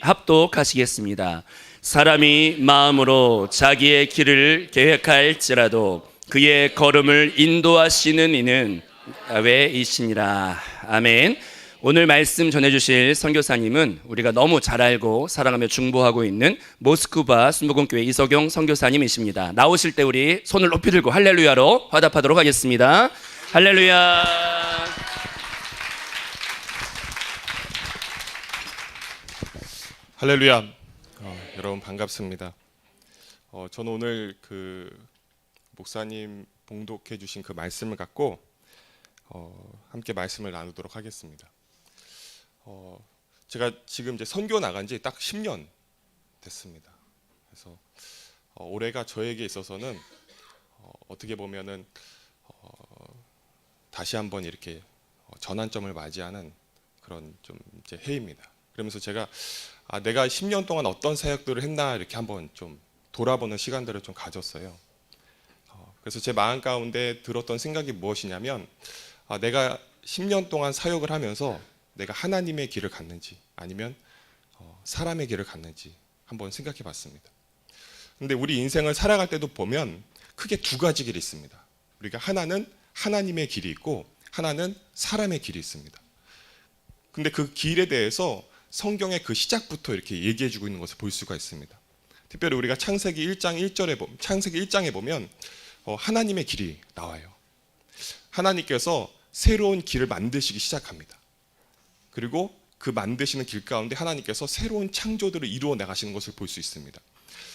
합독하시겠습니다. 사람이 마음으로 자기의 길을 계획할지라도 그의 걸음을 인도하시는 이는 야훼이시니라. 아멘. 오늘 말씀 전해주실 선교사님은 우리가 너무 잘 알고 사랑하며 중보하고 있는 모스크바 순복음교회 이석용 선교사님이십니다. 나오실 때 우리 손을 높이 들고 할렐루야로 화답하도록 하겠습니다. 할렐루야. 할렐루야. 여러분 반갑습니다. 저는 오늘 그 목사님 봉독해 주신 그 말씀을 갖고 함께 말씀을 나누도록 하겠습니다. 제가 지금 이제 선교 나간 지 딱 10년 됐습니다. 그래서 올해가 저에게 있어서는 어떻게 보면은 다시 한번 이렇게 전환점을 맞이하는 그런 좀 이제 해입니다. 그러면서 제가 내가 10년 동안 어떤 사역들을 했나 이렇게 한번 좀 돌아보는 시간들을 좀 가졌어요. 그래서 제 마음 가운데 들었던 생각이 무엇이냐면 내가 10년 동안 사역을 하면서 내가 하나님의 길을 갔는지 아니면 사람의 길을 갔는지 한번 생각해 봤습니다. 근데 우리 인생을 살아갈 때도 보면 크게 두 가지 길이 있습니다. 우리가 하나는 하나님의 길이 있고 하나는 사람의 길이 있습니다. 근데 그 길에 대해서 성경의 그 시작부터 이렇게 얘기해 주고 있는 것을 볼 수가 있습니다. 특별히 우리가 창세기 1장에 보면 하나님의 길이 나와요. 하나님께서 새로운 길을 만드시기 시작합니다. 그리고 그 만드시는 길 가운데 하나님께서 새로운 창조들을 이루어 나가시는 것을 볼 수 있습니다.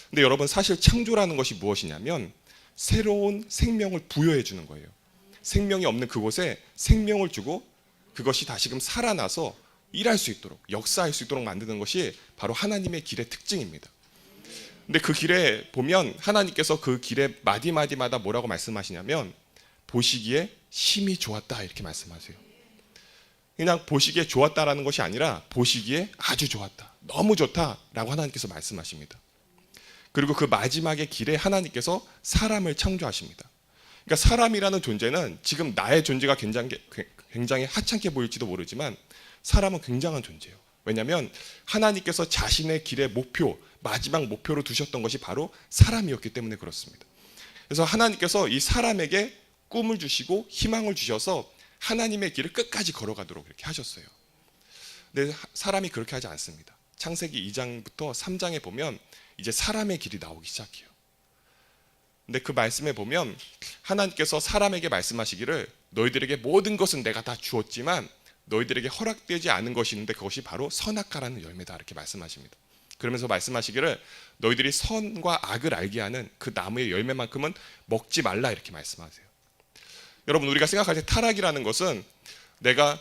근데 여러분 사실 창조라는 것이 무엇이냐면 새로운 생명을 부여해 주는 거예요. 생명이 없는 그곳에 생명을 주고 그것이 다시금 살아나서 일할 수 있도록 역사할 수 있도록 만드는 것이 바로 하나님의 길의 특징입니다. 근데 그 길에 보면 하나님께서 그 길의 마디마디마다 뭐라고 말씀하시냐면 보시기에 심히 좋았다 이렇게 말씀하세요. 그냥 보시기에 좋았다라는 것이 아니라 보시기에 아주 좋았다, 너무 좋다라고 하나님께서 말씀하십니다. 그리고 그 마지막의 길에 하나님께서 사람을 창조하십니다. 그러니까 사람이라는 존재는 지금 나의 존재가 굉장히 하찮게 보일지도 모르지만 사람은 굉장한 존재예요. 왜냐하면 하나님께서 자신의 길의 목표, 마지막 목표로 두셨던 것이 바로 사람이었기 때문에 그렇습니다. 그래서 하나님께서 이 사람에게 꿈을 주시고 희망을 주셔서 하나님의 길을 끝까지 걸어가도록 이렇게 하셨어요. 근데 사람이 그렇게 하지 않습니다. 창세기 2장부터 3장에 보면 이제 사람의 길이 나오기 시작해요. 근데 그 말씀에 보면 하나님께서 사람에게 말씀하시기를 너희들에게 모든 것은 내가 다 주었지만 너희들에게 허락되지 않은 것이 있는데 그것이 바로 선악과라는 열매다 이렇게 말씀하십니다. 그러면서 말씀하시기를 너희들이 선과 악을 알게 하는 그 나무의 열매만큼은 먹지 말라 이렇게 말씀하세요. 여러분 우리가 생각할 때 타락이라는 것은 내가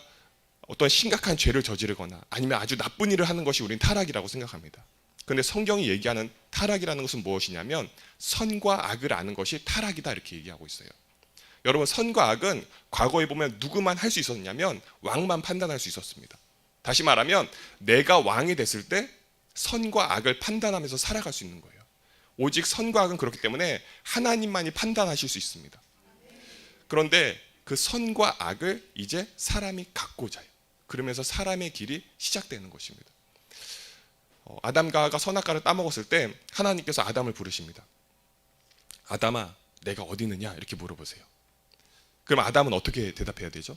어떤 심각한 죄를 저지르거나 아니면 아주 나쁜 일을 하는 것이 우리는 타락이라고 생각합니다. 그런데 성경이 얘기하는 타락이라는 것은 무엇이냐면 선과 악을 아는 것이 타락이다 이렇게 얘기하고 있어요. 여러분 선과 악은 과거에 보면 누구만 할 수 있었냐면 왕만 판단할 수 있었습니다. 다시 말하면 내가 왕이 됐을 때 선과 악을 판단하면서 살아갈 수 있는 거예요. 오직 선과 악은 그렇기 때문에 하나님만이 판단하실 수 있습니다. 그런데 그 선과 악을 이제 사람이 갖고자 해요. 그러면서 사람의 길이 시작되는 것입니다. 아담과 하와가 선악과를 따먹었을 때 하나님께서 아담을 부르십니다. 아담아 내가 어디 있느냐 이렇게 물어보세요. 그럼 아담은 어떻게 대답해야 되죠?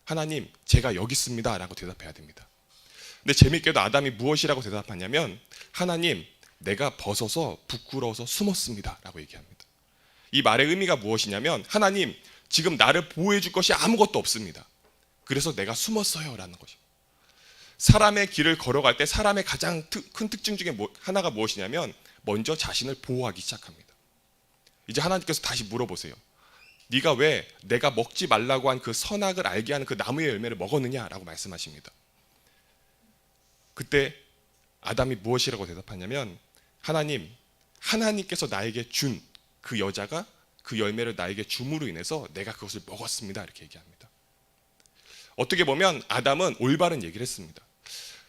하나님 제가 여기 있습니다 라고 대답해야 됩니다. 근데 재밌게도 아담이 무엇이라고 대답하냐면 하나님 내가 벗어서 부끄러워서 숨었습니다 라고 얘기합니다. 이 말의 의미가 무엇이냐면 하나님 지금 나를 보호해 줄 것이 아무것도 없습니다. 그래서 내가 숨었어요 라는 것입니다. 사람의 길을 걸어갈 때 사람의 가장 큰 특징 중에 하나가 무엇이냐면 먼저 자신을 보호하기 시작합니다. 이제 하나님께서 다시 물어보세요. 네가 왜 내가 먹지 말라고 한 그 선악을 알게 하는 그 나무의 열매를 먹었느냐라고 말씀하십니다. 그때 아담이 무엇이라고 대답하냐면 하나님께서 나에게 준 그 여자가 그 열매를 나에게 줌으로 인해서 내가 그것을 먹었습니다 이렇게 얘기합니다. 어떻게 보면 아담은 올바른 얘기를 했습니다.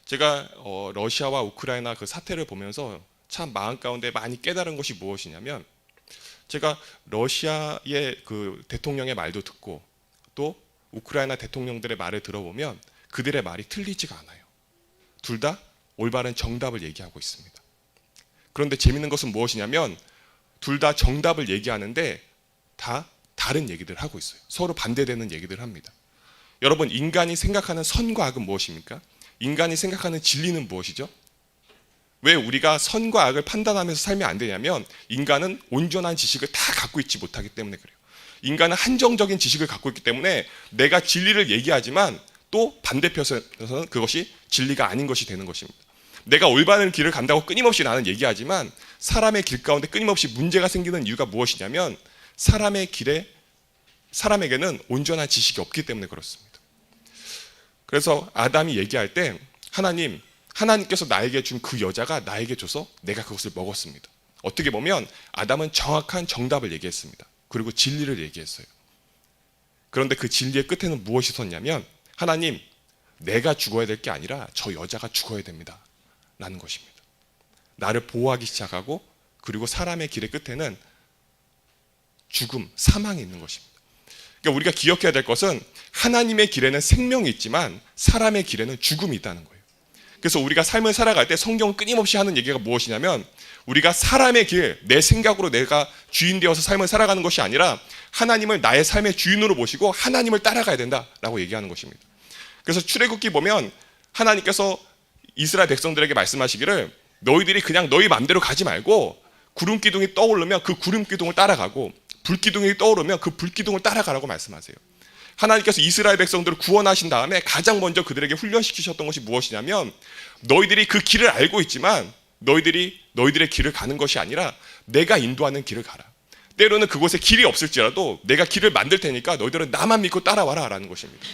제가 러시아와 우크라이나 그 사태를 보면서 참 마음 가운데 많이 깨달은 것이 무엇이냐면 제가 러시아의 그 대통령의 말도 듣고 또 우크라이나 대통령들의 말을 들어보면 그들의 말이 틀리지가 않아요. 둘 다 올바른 정답을 얘기하고 있습니다. 그런데 재밌는 것은 무엇이냐면 둘 다 정답을 얘기하는데 다 다른 얘기들 하고 있어요. 서로 반대되는 얘기들 합니다. 여러분, 인간이 생각하는 선과 악은 무엇입니까? 인간이 생각하는 진리는 무엇이죠? 왜 우리가 선과 악을 판단하면서 살면 안 되냐면 인간은 온전한 지식을 다 갖고 있지 못하기 때문에 그래요. 인간은 한정적인 지식을 갖고 있기 때문에 내가 진리를 얘기하지만 또 반대편에서는 그것이 진리가 아닌 것이 되는 것입니다. 내가 올바른 길을 간다고 끊임없이 나는 얘기하지만 사람의 길 가운데 끊임없이 문제가 생기는 이유가 무엇이냐면 사람에게는 온전한 지식이 없기 때문에 그렇습니다. 그래서 아담이 얘기할 때 하나님께서 나에게 준 그 여자가 나에게 줘서 내가 그것을 먹었습니다. 어떻게 보면 아담은 정확한 정답을 얘기했습니다. 그리고 진리를 얘기했어요. 그런데 그 진리의 끝에는 무엇이 섰냐면 하나님, 내가 죽어야 될 게 아니라 저 여자가 죽어야 됩니다 라는 것입니다. 나를 보호하기 시작하고 그리고 사람의 길의 끝에는 죽음, 사망이 있는 것입니다. 그러니까 우리가 기억해야 될 것은 하나님의 길에는 생명이 있지만 사람의 길에는 죽음이 있다는 거예요. 그래서 우리가 삶을 살아갈 때 성경은 끊임없이 하는 얘기가 무엇이냐면 우리가 사람의 길, 내 생각으로 내가 주인 되어서 삶을 살아가는 것이 아니라 하나님을 나의 삶의 주인으로 모시고 하나님을 따라가야 된다라고 얘기하는 것입니다. 그래서 출애굽기 보면 하나님께서 이스라엘 백성들에게 말씀하시기를 너희들이 그냥 너희 마음대로 가지 말고 구름 기둥이 떠오르면 그 구름 기둥을 따라가고 불 기둥이 떠오르면 그 불 기둥을 따라가라고 말씀하세요. 하나님께서 이스라엘 백성들을 구원하신 다음에 가장 먼저 그들에게 훈련시키셨던 것이 무엇이냐면 너희들이 그 길을 알고 있지만 너희들의 길을 가는 것이 아니라 내가 인도하는 길을 가라. 때로는 그곳에 길이 없을지라도 내가 길을 만들 테니까 너희들은 나만 믿고 따라와라 라는 것입니다.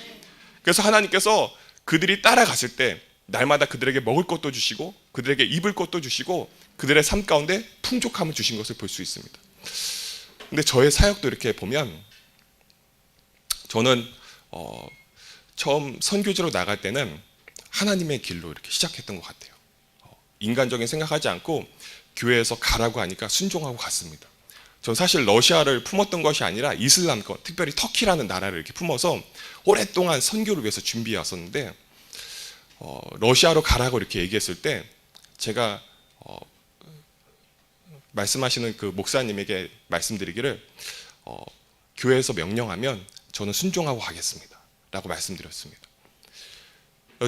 그래서 하나님께서 그들이 따라갔을 때 날마다 그들에게 먹을 것도 주시고 그들에게 입을 것도 주시고 그들의 삶 가운데 풍족함을 주신 것을 볼 수 있습니다. 근데 저의 사역도 이렇게 보면 저는 처음 선교지로 나갈 때는 하나님의 길로 이렇게 시작했던 것 같아요. 인간적인 생각하지 않고 교회에서 가라고 하니까 순종하고 갔습니다. 전 사실 러시아를 품었던 것이 아니라 이슬람권, 특별히 터키라는 나라를 이렇게 품어서 오랫동안 선교를 위해서 준비해 왔었는데 러시아로 가라고 이렇게 얘기했을 때 제가 말씀하시는 그 목사님에게 말씀드리기를 교회에서 명령하면 저는 순종하고 가겠습니다 라고 말씀드렸습니다.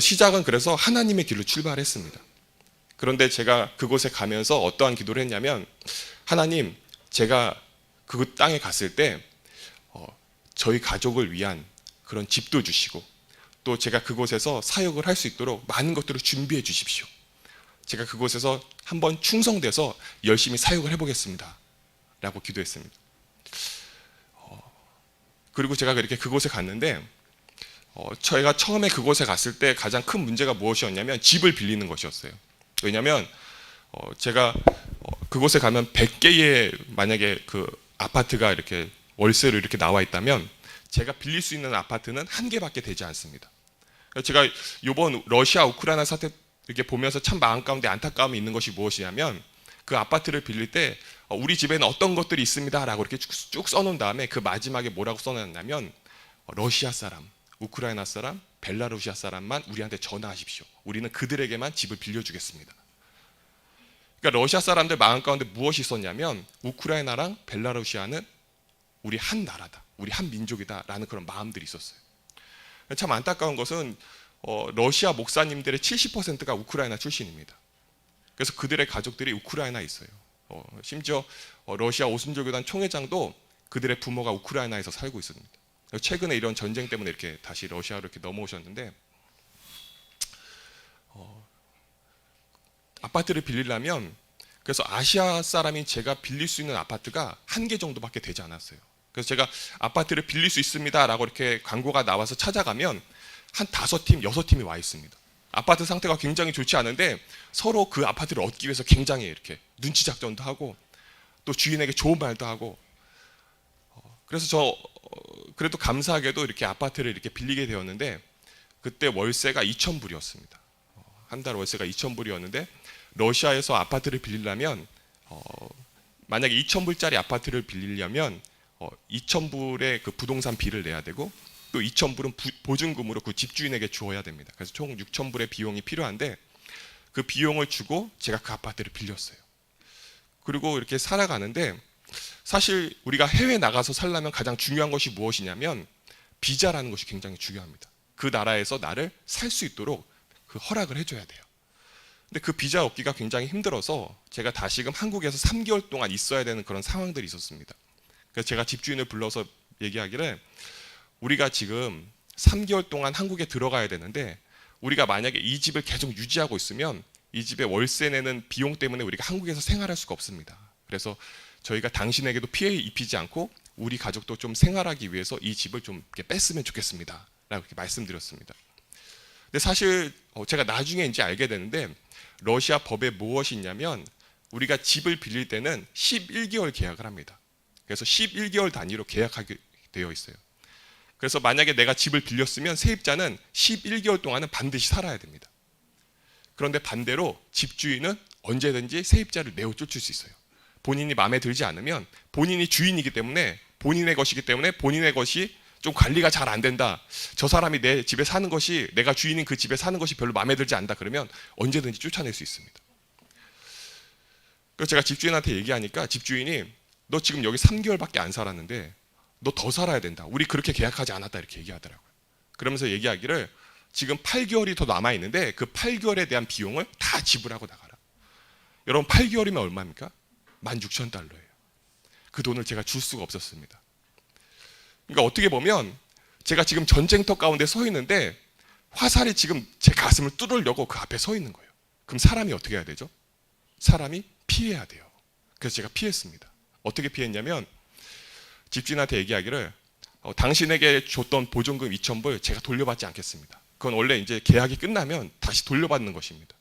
시작은 그래서 하나님의 길로 출발했습니다. 그런데 제가 그곳에 가면서 어떠한 기도를 했냐면 하나님, 제가 그 땅에 갔을 때 저희 가족을 위한 그런 집도 주시고 또 제가 그곳에서 사역을 할 수 있도록 많은 것들을 준비해 주십시오. 제가 그곳에서 한번 충성돼서 열심히 사역을 해보겠습니다 라고 기도했습니다. 그리고 제가 그렇게 그곳에 갔는데 저희가 처음에 그곳에 갔을 때 가장 큰 문제가 무엇이었냐면 집을 빌리는 것이었어요. 왜냐하면 제가 그곳에 가면 100개의 만약에 그 아파트가 이렇게 월세로 이렇게 나와 있다면 제가 빌릴 수 있는 아파트는 1개밖에 되지 않습니다. 제가 이번 러시아 우크라이나 사태 이렇게 보면서 참 마음 가운데 안타까움이 있는 것이 무엇이냐면 그 아파트를 빌릴 때 우리 집에는 어떤 것들이 있습니다 라고 이렇게 쭉 써놓은 다음에 그 마지막에 뭐라고 써놨냐면 러시아 사람, 우크라이나 사람, 벨라루시아 사람만 우리한테 전화하십시오. 우리는 그들에게만 집을 빌려주겠습니다. 그러니까 러시아 사람들 마음 가운데 무엇이 있었냐면 우크라이나랑 벨라루시아는 우리 한 나라다, 우리 한 민족이다 라는 그런 마음들이 있었어요. 참 안타까운 것은 러시아 목사님들의 70%가 우크라이나 출신입니다. 그래서 그들의 가족들이 우크라이나에 있어요. 심지어 러시아 오순절교단 총회장도 그들의 부모가 우크라이나에서 살고 있습니다. 최근에 이런 전쟁 때문에 이렇게 다시 러시아로 이렇게 넘어오셨는데 아파트를 빌리려면 그래서 아시아 사람이 제가 빌릴 수 있는 아파트가 1개 정도밖에 되지 않았어요. 그래서 제가 아파트를 빌릴 수 있습니다 라고 이렇게 광고가 나와서 찾아가면 한 5팀, 6팀이 와 있습니다. 아파트 상태가 굉장히 좋지 않은데 서로 그 아파트를 얻기 위해서 굉장히 이렇게 눈치 작전도 하고 또 주인에게 좋은 말도 하고 그래서 저 그래도 감사하게도 이렇게 아파트를 이렇게 빌리게 되었는데 그때 월세가 2,000불이었습니다. 한 달 월세가 2,000불이었는데 러시아에서 아파트를 빌리려면 만약에 2,000불짜리 아파트를 빌리려면 2,000불의 그 부동산 비를 내야 되고 또 2,000불은 보증금으로 그 집주인에게 주어야 됩니다. 그래서 총 6,000불의 비용이 필요한데 그 비용을 주고 제가 그 아파트를 빌렸어요. 그리고 이렇게 살아가는데 사실 우리가 해외 나가서 살려면 가장 중요한 것이 무엇이냐면 비자라는 것이 굉장히 중요합니다. 그 나라에서 나를 살 수 있도록 그 허락을 해줘야 돼요. 근데 그 비자 얻기가 굉장히 힘들어서 제가 다시금 한국에서 3개월 동안 있어야 되는 그런 상황들이 있었습니다. 그래서 제가 집주인을 불러서 얘기하기를 우리가 지금 3개월 동안 한국에 들어가야 되는데 우리가 만약에 이 집을 계속 유지하고 있으면 이 집에 월세 내는 비용 때문에 우리가 한국에서 생활할 수가 없습니다. 그래서 저희가 당신에게도 피해 입히지 않고 우리 가족도 좀 생활하기 위해서 이 집을 좀 이렇게 뺐으면 좋겠습니다. 라고 이렇게 말씀드렸습니다. 근데 사실 제가 나중에 이제 알게 되는데 러시아 법에 무엇이 있냐면 우리가 집을 빌릴 때는 11개월 계약을 합니다. 그래서 11개월 단위로 계약하게 되어 있어요. 그래서 만약에 내가 집을 빌렸으면 세입자는 11개월 동안은 반드시 살아야 됩니다. 그런데 반대로 집주인은 언제든지 세입자를 내어 쫓을 수 있어요. 본인이 마음에 들지 않으면 본인이 주인이기 때문에 본인의 것이기 때문에 본인의 것이 좀 관리가 잘 안 된다. 저 사람이 내 집에 사는 것이 내가 주인인 그 집에 사는 것이 별로 마음에 들지 않다. 그러면 언제든지 쫓아낼 수 있습니다. 그래서 제가 집주인한테 얘기하니까 집주인이 너 지금 여기 3개월밖에 안 살았는데 너 더 살아야 된다. 우리 그렇게 계약하지 않았다. 이렇게 얘기하더라고요. 그러면서 얘기하기를 지금 8개월이 더 남아 있는데 그 8개월에 대한 비용을 다 지불하고 나가라. 여러분 8개월이면 얼마입니까? 16,000달러예요. 그 돈을 제가 줄 수가 없었습니다. 그러니까 어떻게 보면 제가 지금 전쟁터 가운데 서 있는데 화살이 지금 제 가슴을 뚫으려고 그 앞에 서 있는 거예요. 그럼 사람이 어떻게 해야 되죠? 사람이 피해야 돼요. 그래서 제가 피했습니다. 어떻게 피했냐면 집주인한테 얘기하기를 당신에게 줬던 보증금 2,000불 제가 돌려받지 않겠습니다. 그건 원래 이제 계약이 끝나면 다시 돌려받는 것입니다.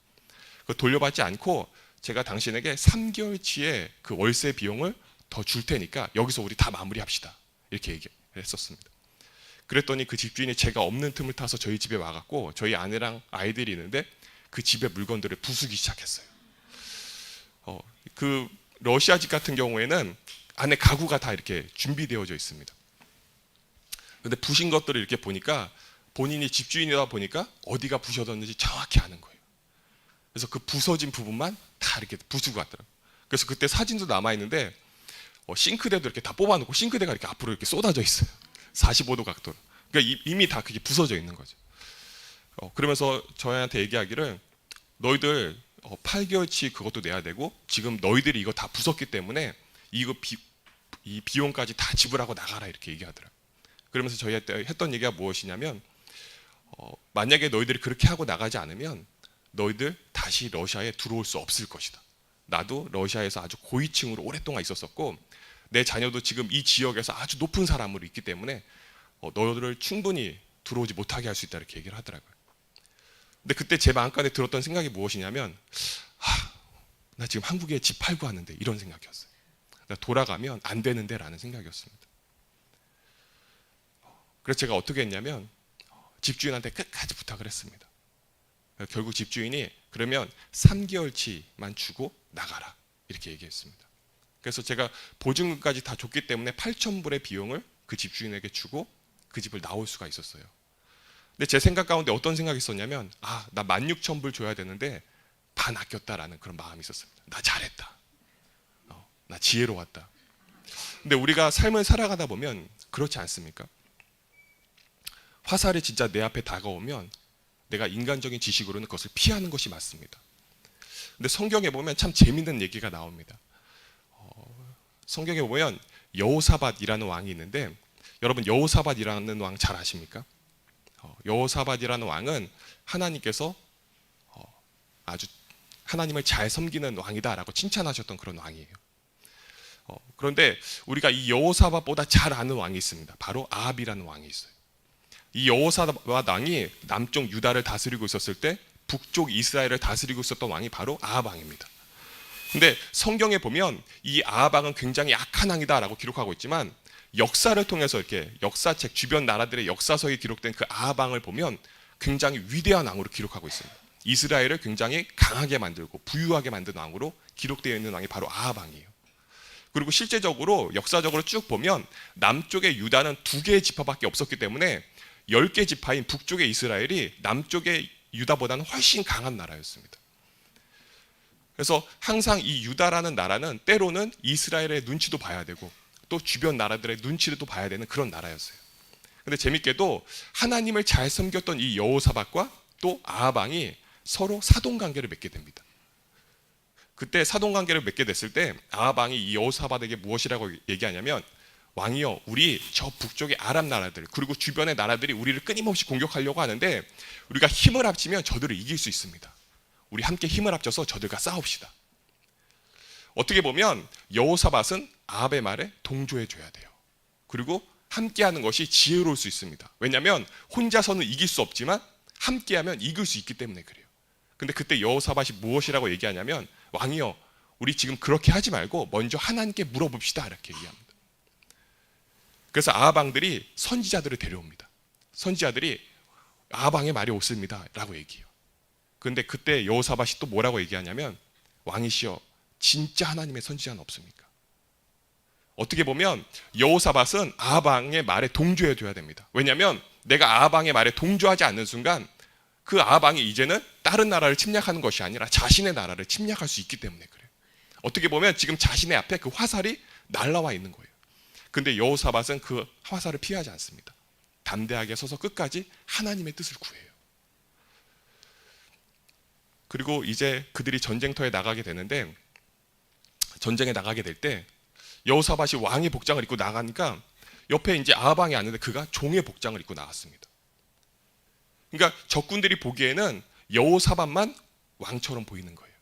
그 돌려받지 않고 제가 당신에게 3개월치의 그 월세 비용을 더 줄 테니까 여기서 우리 다 마무리합시다. 이렇게 얘기했었습니다. 그랬더니 그 집주인이 제가 없는 틈을 타서 저희 집에 와갖고 저희 아내랑 아이들이 있는데 그 집의 물건들을 부수기 시작했어요. 그 러시아 집 같은 경우에는 안에 가구가 다 이렇게 준비되어져 있습니다. 근데 부신 것들을 이렇게 보니까 본인이 집주인이다 보니까 어디가 부셔졌는지 정확히 아는 거예요. 그래서 그 부서진 부분만 다 이렇게 부수고 갔더라고요. 그래서 그때 사진도 남아있는데 싱크대도 이렇게 다 뽑아놓고 싱크대가 이렇게 앞으로 이렇게 쏟아져 있어요. 45도 각도로. 그러니까 이미 다 그게 부서져 있는 거죠. 그러면서 저희한테 얘기하기를 너희들 8개월치 그것도 내야 되고 지금 너희들이 이거 다 부쉈기 때문에 이 비용까지 다 지불하고 나가라 이렇게 얘기하더라고요. 그러면서 저희한테 했던 얘기가 무엇이냐면 만약에 너희들이 그렇게 하고 나가지 않으면 너희들 다시 러시아에 들어올 수 없을 것이다. 나도 러시아에서 아주 고위층으로 오랫동안 있었었고 내 자녀도 지금 이 지역에서 아주 높은 사람으로 있기 때문에 너희들을 충분히 들어오지 못하게 할 수 있다 이렇게 얘기를 하더라고요. 근데 그때 제 마음간에 들었던 생각이 무엇이냐면 나 지금 한국에 집 팔고 왔는데 이런 생각이었어요. 나 돌아가면 안 되는데 라는 생각이었습니다. 그래서 제가 어떻게 했냐면 집주인한테 끝까지 부탁을 했습니다. 결국 집주인이 그러면 3개월치만 주고 나가라 이렇게 얘기했습니다. 그래서 제가 보증금까지 다 줬기 때문에 8,000불의 비용을 그 집주인에게 주고 그 집을 나올 수가 있었어요. 근데 제 생각 가운데 어떤 생각이 있었냐면 나 16,000불 줘야 되는데 반 아꼈다라는 그런 마음이 있었습니다. 나 잘했다. 나 지혜로웠다. 근데 우리가 삶을 살아가다 보면 그렇지 않습니까? 화살이 진짜 내 앞에 다가오면 내가 인간적인 지식으로는 그것을 피하는 것이 맞습니다. 근데 성경에 보면 참 재밌는 얘기가 나옵니다. 성경에 보면 여호사밧이라는 왕이 있는데 여러분 여호사밧이라는 왕 잘 아십니까? 여호사밧이라는 왕은 하나님께서 아주 하나님을 잘 섬기는 왕이다라고 칭찬하셨던 그런 왕이에요. 그런데 우리가 이 여호사밧보다 잘 아는 왕이 있습니다. 바로 아합이라는 왕이 있어요. 이 여호사밧 왕이 남쪽 유다를 다스리고 있었을 때 북쪽 이스라엘을 다스리고 있었던 왕이 바로 아합 왕입니다. 근데 성경에 보면 이 아합 왕은 굉장히 악한 왕이다라고 기록하고 있지만 역사를 통해서 이렇게 역사책 주변 나라들의 역사서에 기록된 그 아합 왕을 보면 굉장히 위대한 왕으로 기록하고 있습니다. 이스라엘을 굉장히 강하게 만들고 부유하게 만든 왕으로 기록되어 있는 왕이 바로 아합 왕이에요. 그리고 실제적으로 역사적으로 쭉 보면 남쪽의 유다는 2개의 지파밖에 없었기 때문에 10개 지파인 북쪽의 이스라엘이 남쪽의 유다보다는 훨씬 강한 나라였습니다. 그래서 항상 이 유다라는 나라는 때로는 이스라엘의 눈치도 봐야 되고 또 주변 나라들의 눈치를 또 봐야 되는 그런 나라였어요. 근데 재밌게도 하나님을 잘 섬겼던 이 여호사밧과 또 아합 왕이 서로 사돈 관계를 맺게 됩니다. 그때 사돈 관계를 맺게 됐을 때 아합 왕이 이 여호사밧에게 무엇이라고 얘기하냐면, 왕이여, 우리 저 북쪽의 아랍 나라들 그리고 주변의 나라들이 우리를 끊임없이 공격하려고 하는데 우리가 힘을 합치면 저들을 이길 수 있습니다. 우리 함께 힘을 합쳐서 저들과 싸웁시다. 어떻게 보면 여호사밧은 아합의 말에 동조해 줘야 돼요. 그리고 함께하는 것이 지혜로울 수 있습니다. 왜냐하면 혼자서는 이길 수 없지만 함께하면 이길 수 있기 때문에 그래요. 근데 그때 여호사밧이 무엇이라고 얘기하냐면, 왕이여, 우리 지금 그렇게 하지 말고 먼저 하나님께 물어봅시다, 이렇게 얘기합니다. 그래서 아합 왕들이 선지자들을 데려옵니다. 선지자들이 아합 왕의 말이 옳습니다 라고 얘기해요. 그런데 그때 여호사밧이 또 뭐라고 얘기하냐면, 왕이시여, 진짜 하나님의 선지자는 없습니까? 어떻게 보면 여호사밧은 아합 왕의 말에 동조해 줘야 됩니다. 왜냐하면 내가 아합 왕의 말에 동조하지 않는 순간 그 아합 왕이 이제는 다른 나라를 침략하는 것이 아니라 자신의 나라를 침략할 수 있기 때문에 그래요. 어떻게 보면 지금 자신의 앞에 그 화살이 날라와 있는 거예요. 근데 여호사밧은 그 화살을 피하지 않습니다. 담대하게 서서 끝까지 하나님의 뜻을 구해요. 그리고 이제 그들이 전쟁터에 나가게 되는데, 전쟁에 나가게 될 때 여호사밧이 왕의 복장을 입고 나가니까 옆에 이제 아합 왕이 왔는데 그가 종의 복장을 입고 나왔습니다. 그러니까 적군들이 보기에는 여호사밧만 왕처럼 보이는 거예요.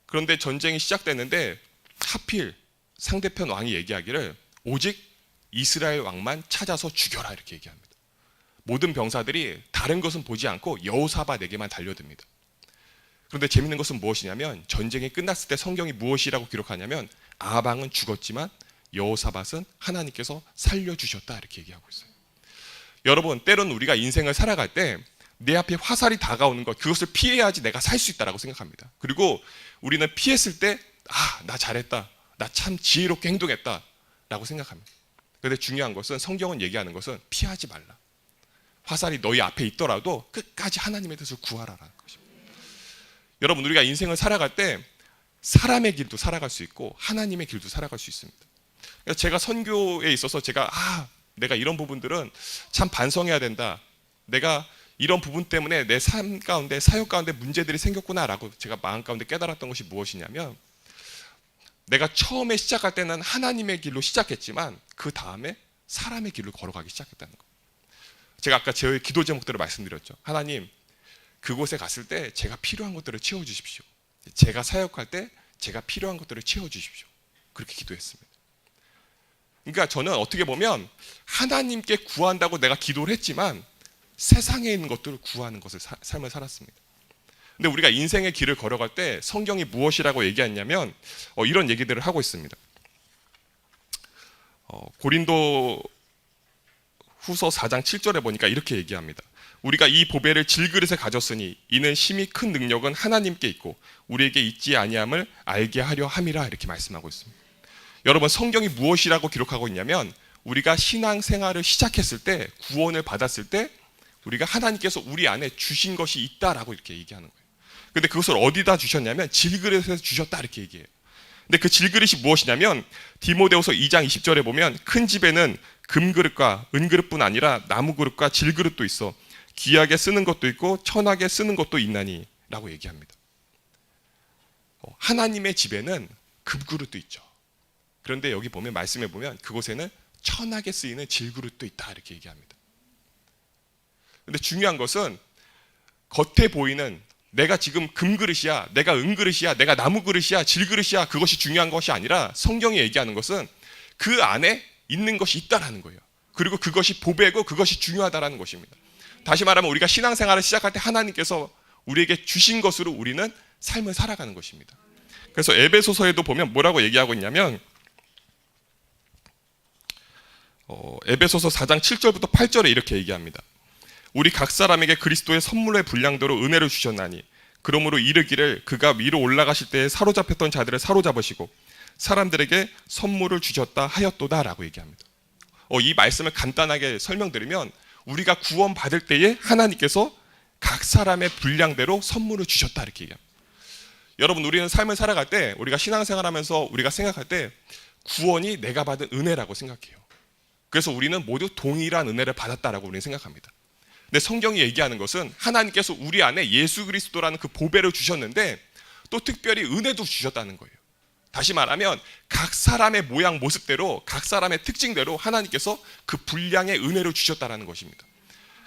그런데 전쟁이 시작됐는데 하필 상대편 왕이 얘기하기를 오직 이스라엘 왕만 찾아서 죽여라, 이렇게 얘기합니다. 모든 병사들이 다른 것은 보지 않고 여호사밧에게만 달려듭니다. 그런데 재밌는 것은 무엇이냐면, 전쟁이 끝났을 때 성경이 무엇이라고 기록하냐면, 아합 왕은 죽었지만 여호사밧은 하나님께서 살려주셨다, 이렇게 얘기하고 있어요. 여러분, 때로는 우리가 인생을 살아갈 때 내 앞에 화살이 다가오는 것, 그것을 피해야지 내가 살 수 있다고 생각합니다. 그리고 우리는 피했을 때 나 잘했다, 나 참 지혜롭게 행동했다 라고 생각합니다. 그런데 중요한 것은, 성경은 얘기하는 것은 피하지 말라. 화살이 너희 앞에 있더라도 끝까지 하나님의 뜻을 구하라라는 것입니다. 여러분, 우리가 인생을 살아갈 때 사람의 길도 살아갈 수 있고 하나님의 길도 살아갈 수 있습니다. 그래서 제가 선교에 있어서 내가 이런 부분들은 참 반성해야 된다, 내가 이런 부분 때문에 내 삶 가운데, 사역 가운데 문제들이 생겼구나라고 제가 마음 가운데 깨달았던 것이 무엇이냐면, 내가 처음에 시작할 때는 하나님의 길로 시작했지만 그 다음에 사람의 길로 걸어가기 시작했다는 거예요. 제가 아까 제 기도 제목들을 말씀드렸죠. 하나님, 그곳에 갔을 때 제가 필요한 것들을 채워주십시오. 제가 사역할 때 제가 필요한 것들을 채워주십시오. 그렇게 기도했습니다. 그러니까 저는 어떻게 보면 하나님께 구한다고 내가 기도를 했지만 세상에 있는 것들을 구하는 것을 삶을 살았습니다. 근데 우리가 인생의 길을 걸어갈 때 성경이 무엇이라고 얘기했냐면 이런 얘기들을 하고 있습니다. 고린도 후서 4장 7절에 보니까 이렇게 얘기합니다. 우리가 이 보배를 질그릇에 가졌으니 이는 심히 큰 능력은 하나님께 있고 우리에게 있지 아니함을 알게 하려 함이라, 이렇게 말씀하고 있습니다. 여러분, 성경이 무엇이라고 기록하고 있냐면, 우리가 신앙생활을 시작했을 때, 구원을 받았을 때 우리가 하나님께서 우리 안에 주신 것이 있다라고 이렇게 얘기하는 거예요. 근데 그것을 어디다 주셨냐면 질그릇에서 주셨다, 이렇게 얘기해요. 근데 그 질그릇이 무엇이냐면, 디모데후서 2장 20절에 보면 큰 집에는 금그릇과 은그릇뿐 아니라 나무그릇과 질그릇도 있어 귀하게 쓰는 것도 있고 천하게 쓰는 것도 있나니 라고 얘기합니다. 하나님의 집에는 금그릇도 있죠. 그런데 여기 보면, 말씀에 보면 그곳에는 천하게 쓰이는 질그릇도 있다, 이렇게 얘기합니다. 근데 중요한 것은 겉에 보이는 내가 지금 금그릇이야, 내가 은그릇이야, 내가 나무그릇이야, 질그릇이야, 그것이 중요한 것이 아니라 성경이 얘기하는 것은 그 안에 있는 것이 있다라는 거예요. 그리고 그것이 보배고 그것이 중요하다라는 것입니다. 다시 말하면 우리가 신앙생활을 시작할 때 하나님께서 우리에게 주신 것으로 우리는 삶을 살아가는 것입니다. 그래서 에베소서에도 보면 뭐라고 얘기하고 있냐면, 에베소서 4장 7절부터 8절에 이렇게 얘기합니다. 우리 각 사람에게 그리스도의 선물의 분량대로 은혜를 주셨나니 그러므로 이르기를 그가 위로 올라가실 때에 사로잡혔던 자들을 사로잡으시고 사람들에게 선물을 주셨다 하였도다 라고 얘기합니다. 이 말씀을 간단하게 설명드리면, 우리가 구원 받을 때에 하나님께서 각 사람의 분량대로 선물을 주셨다 이렇게 얘기합니다. 여러분, 우리는 삶을 살아갈 때, 우리가 신앙생활하면서 우리가 생각할 때 구원이 내가 받은 은혜라고 생각해요. 그래서 우리는 모두 동일한 은혜를 받았다라고 우리는 생각합니다. 근데 성경이 얘기하는 것은 하나님께서 우리 안에 예수 그리스도라는 그 보배를 주셨는데 또 특별히 은혜도 주셨다는 거예요. 다시 말하면 각 사람의 모양 모습대로, 각 사람의 특징대로 하나님께서 그 분량의 은혜를 주셨다는 것입니다.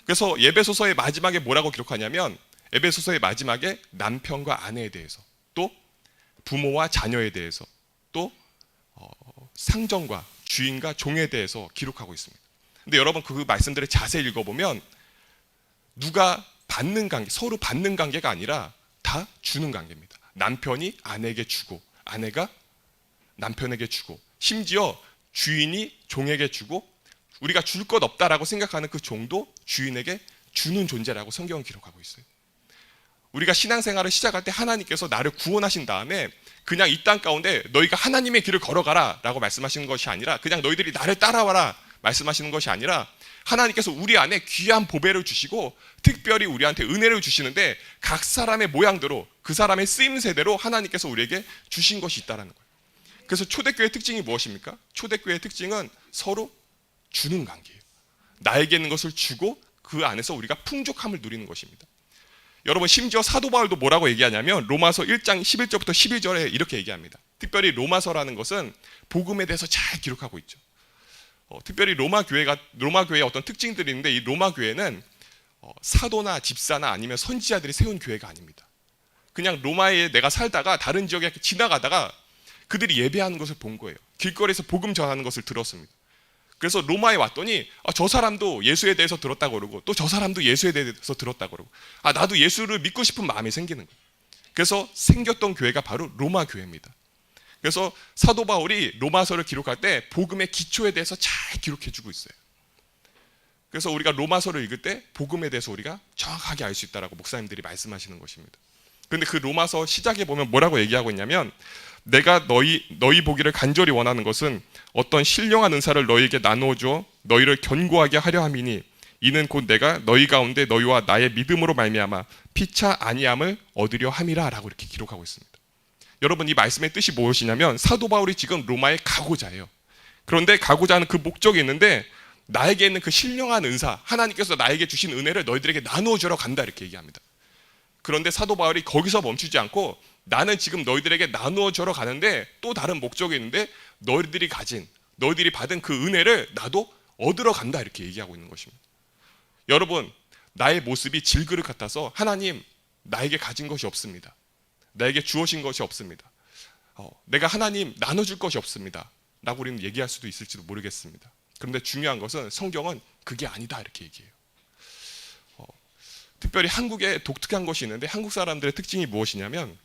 그래서 에베소서의 마지막에 뭐라고 기록하냐면, 에베소서의 마지막에 남편과 아내에 대해서, 또 부모와 자녀에 대해서, 또 상정과 주인과 종에 대해서 기록하고 있습니다. 근데 여러분, 그 말씀들을 자세히 읽어보면 누가 받는 관계, 서로 받는 관계가 아니라 다 주는 관계입니다. 남편이 아내에게 주고, 아내가 남편에게 주고, 심지어 주인이 종에게 주고, 우리가 줄 것 없다라고 생각하는 그 종도 주인에게 주는 존재라고 성경은 기록하고 있어요. 우리가 신앙생활을 시작할 때 하나님께서 나를 구원하신 다음에 그냥 이 땅 가운데 너희가 하나님의 길을 걸어가라 라고 말씀하시는 것이 아니라, 그냥 너희들이 나를 따라와라 말씀하시는 것이 아니라, 하나님께서 우리 안에 귀한 보배를 주시고 특별히 우리한테 은혜를 주시는데 각 사람의 모양대로, 그 사람의 쓰임새대로 하나님께서 우리에게 주신 것이 있다는 거예요. 그래서 초대교회의 특징이 무엇입니까? 초대교회의 특징은 서로 주는 관계예요. 나에게 있는 것을 주고 그 안에서 우리가 풍족함을 누리는 것입니다. 여러분, 심지어 사도 바울도 뭐라고 얘기하냐면 로마서 1장 11절부터 12절에 이렇게 얘기합니다. 특별히 로마서라는 것은 복음에 대해서 잘 기록하고 있죠. 특별히 로마 교회의 어떤 특징들이 있는데, 이 로마 교회는 사도나 집사나 아니면 선지자들이 세운 교회가 아닙니다. 그냥 로마에 내가 살다가 다른 지역에 지나가다가 그들이 예배하는 것을 본 거예요. 길거리에서 복음 전하는 것을 들었습니다. 그래서 로마에 왔더니 저 사람도 예수에 대해서 들었다고 그러고, 또 저 사람도 예수에 대해서 들었다고 그러고, 나도 예수를 믿고 싶은 마음이 생기는 거예요. 그래서 생겼던 교회가 바로 로마 교회입니다. 그래서 사도 바울이 로마서를 기록할 때 복음의 기초에 대해서 잘 기록해주고 있어요. 그래서 우리가 로마서를 읽을 때 복음에 대해서 우리가 정확하게 알 수 있다라고 목사님들이 말씀하시는 것입니다. 그런데 그 로마서 시작에 보면 뭐라고 얘기하고 있냐면, 내가 너희 보기를 간절히 원하는 것은 어떤 신령한 은사를 너희에게 나누어 주어 너희를 견고하게 하려 함이니, 이는 곧 내가 너희 가운데 너희와 나의 믿음으로 말미암아 피차 아니함을 얻으려 함이라 라고 이렇게 기록하고 있습니다. 여러분, 이 말씀의 뜻이 무엇이냐면 사도 바울이 지금 로마에 가고자 해요. 그런데 가고자 하는 그 목적이 있는데, 나에게 있는 그 신령한 은사, 하나님께서 나에게 주신 은혜를 너희들에게 나누어 주러 간다 이렇게 얘기합니다. 그런데 사도 바울이 거기서 멈추지 않고, 나는 지금 너희들에게 나누어 주러 가는데 또 다른 목적이 있는데, 너희들이 받은 그 은혜를 나도 얻으러 간다 이렇게 얘기하고 있는 것입니다. 여러분, 나의 모습이 질그릇 같아서 하나님, 나에게 가진 것이 없습니다. 나에게 주어진 것이 없습니다. 내가 하나님 나눠줄 것이 없습니다 라고 우리는 얘기할 수도 있을지도 모르겠습니다. 그런데 중요한 것은 성경은 그게 아니다 이렇게 얘기해요. 특별히 한국에 독특한 것이 있는데, 한국 사람들의 특징이 무엇이냐면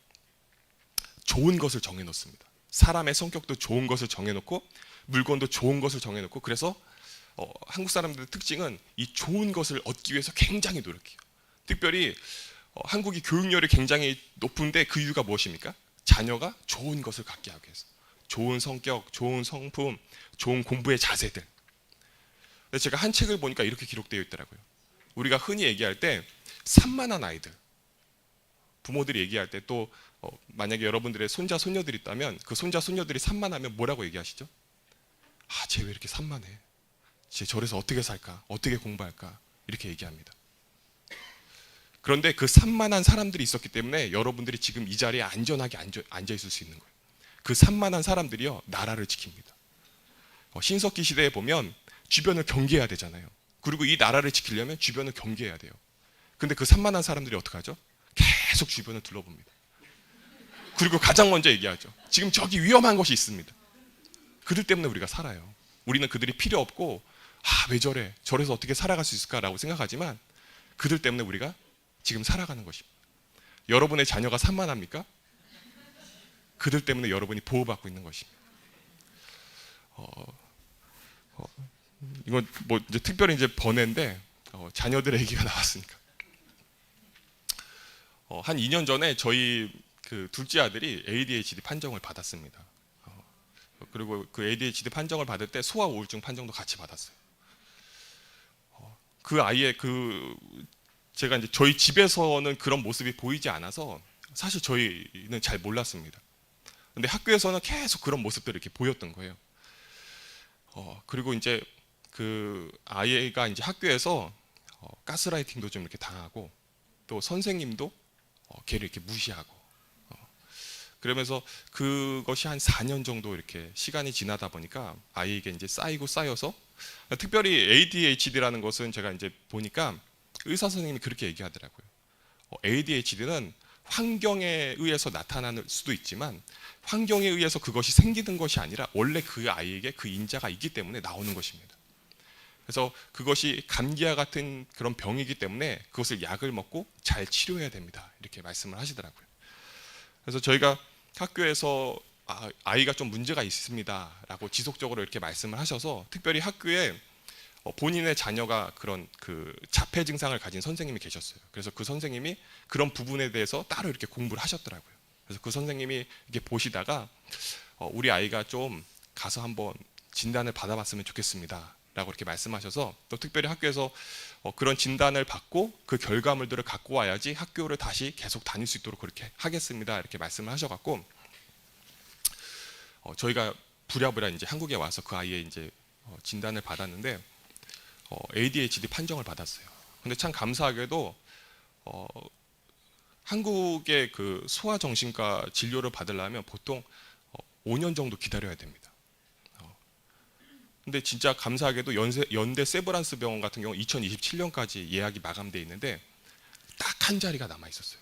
좋은 것을 정해놓습니다. 사람의 성격도 좋은 것을 정해놓고, 물건도 좋은 것을 정해놓고, 그래서 한국 사람들의 특징은 이 좋은 것을 얻기 위해서 굉장히 노력해요. 특별히 한국이 교육열이 굉장히 높은데 그 이유가 무엇입니까? 자녀가 좋은 것을 갖게 하기 위해서. 좋은 성격, 좋은 성품, 좋은 공부의 자세들. 근데 제가 한 책을 보니까 이렇게 기록되어 있더라고요. 우리가 흔히 얘기할 때 산만한 아이들, 부모들이 얘기할 때, 또 만약에 여러분들의 손자 손녀들이 있다면 그 손자 손녀들이 산만하면 뭐라고 얘기하시죠? 쟤 왜 이렇게 산만해? 쟤 저래서 어떻게 살까? 어떻게 공부할까? 이렇게 얘기합니다. 그런데 그 산만한 사람들이 있었기 때문에 여러분들이 지금 이 자리에 안전하게 앉아 있을 수 있는 거예요. 그 산만한 사람들이요, 나라를 지킵니다. 신석기 시대에 보면 주변을 경계해야 되잖아요. 그리고 이 나라를 지키려면 주변을 경계해야 돼요. 근데 그 산만한 사람들이 어떻게 하죠? 계속 주변을 둘러봅니다. 그리고 가장 먼저 얘기하죠. 지금 저기 위험한 것이 있습니다. 그들 때문에 우리가 살아요. 우리는 그들이 필요 없고, 왜 저래? 저래서 어떻게 살아갈 수 있을까라고 생각하지만 그들 때문에 우리가 지금 살아가는 것입니다. 여러분의 자녀가 산만합니까? 그들 때문에 여러분이 보호받고 있는 것입니다. 이건 뭐 이제 특별히 이제 번외인데, 자녀들의 얘기가 나왔으니까. 한 2년 전에 저희 그 둘째 아들이 ADHD 판정을 받았습니다. 그리고 그 ADHD 판정을 받을 때 소아 우울증 판정도 같이 받았어요. 그 아이의 그 제가 이제 저희 집에서는 그런 모습이 보이지 않아서 사실 저희는 잘 몰랐습니다. 근데 학교에서는 계속 그런 모습들이 이렇게 보였던 거예요. 그리고 이제 그 아이가 이제 학교에서 가스라이팅도 좀 이렇게 당하고 또 선생님도 걔를 이렇게 무시하고 그러면서 그것이 한 4년 정도 이렇게 시간이 지나다 보니까 아이에게 이제 쌓이고 쌓여서 특별히 ADHD라는 것은 제가 이제 보니까 의사 선생님이 그렇게 얘기하더라고요. ADHD는 환경에 의해서 나타날 수도 있지만 환경에 의해서 그것이 생기는 것이 아니라 원래 그 아이에게 그 인자가 있기 때문에 나오는 것입니다. 그래서 그것이 감기와 같은 그런 병이기 때문에 그것을 약을 먹고 잘 치료해야 됩니다. 이렇게 말씀을 하시더라고요. 그래서 저희가 학교에서 아이가 좀 문제가 있습니다라고 지속적으로 이렇게 말씀을 하셔서 특별히 학교에 본인의 자녀가 그런 그 자폐 증상을 가진 선생님이 계셨어요. 그래서 그 선생님이 그런 부분에 대해서 따로 이렇게 공부를 하셨더라고요. 그래서 그 선생님이 이렇게 보시다가 우리 아이가 좀 가서 한번 진단을 받아봤으면 좋겠습니다. 라고 이렇게 말씀하셔서 또 특별히 학교에서 그런 진단을 받고 그 결과물들을 갖고 와야지 학교를 다시 계속 다닐 수 있도록 그렇게 하겠습니다. 이렇게 말씀을 하셔갖고 저희가 부랴부랴 이제 한국에 와서 그 아이의 이제 진단을 받았는데 ADHD 판정을 받았어요. 근데 참 감사하게도 한국의 그 소아정신과 진료를 받으려면 보통 5년 정도 기다려야 됩니다. 근데 진짜 감사하게도 연대 세브란스 병원 같은 경우 2027년까지 예약이 마감돼 있는데 딱 한 자리가 남아 있었어요.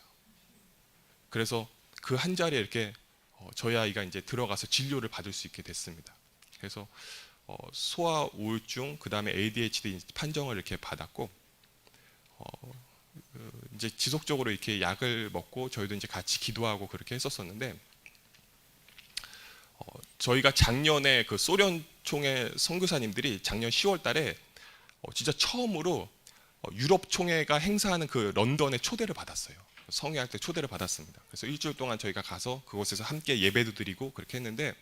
그래서 그 한 자리에 이렇게 저희 아이가 이제 들어가서 진료를 받을 수 있게 됐습니다. 그래서 소아 우울증 그다음에 ADHD 판정을 이렇게 받았고 이제 지속적으로 이렇게 약을 먹고 저희도 이제 같이 기도하고 그렇게 했었었는데 저희가 작년에 그 소련 총회 선교사님들이 작년 10월달에 진짜 처음으로 유럽 총회가 행사하는 그 런던에 초대를 받았어요. 성회할 때 초대를 받았습니다. 그래서 일주일 동안 저희가 가서 그곳에서 함께 예배도 드리고 그렇게 했는데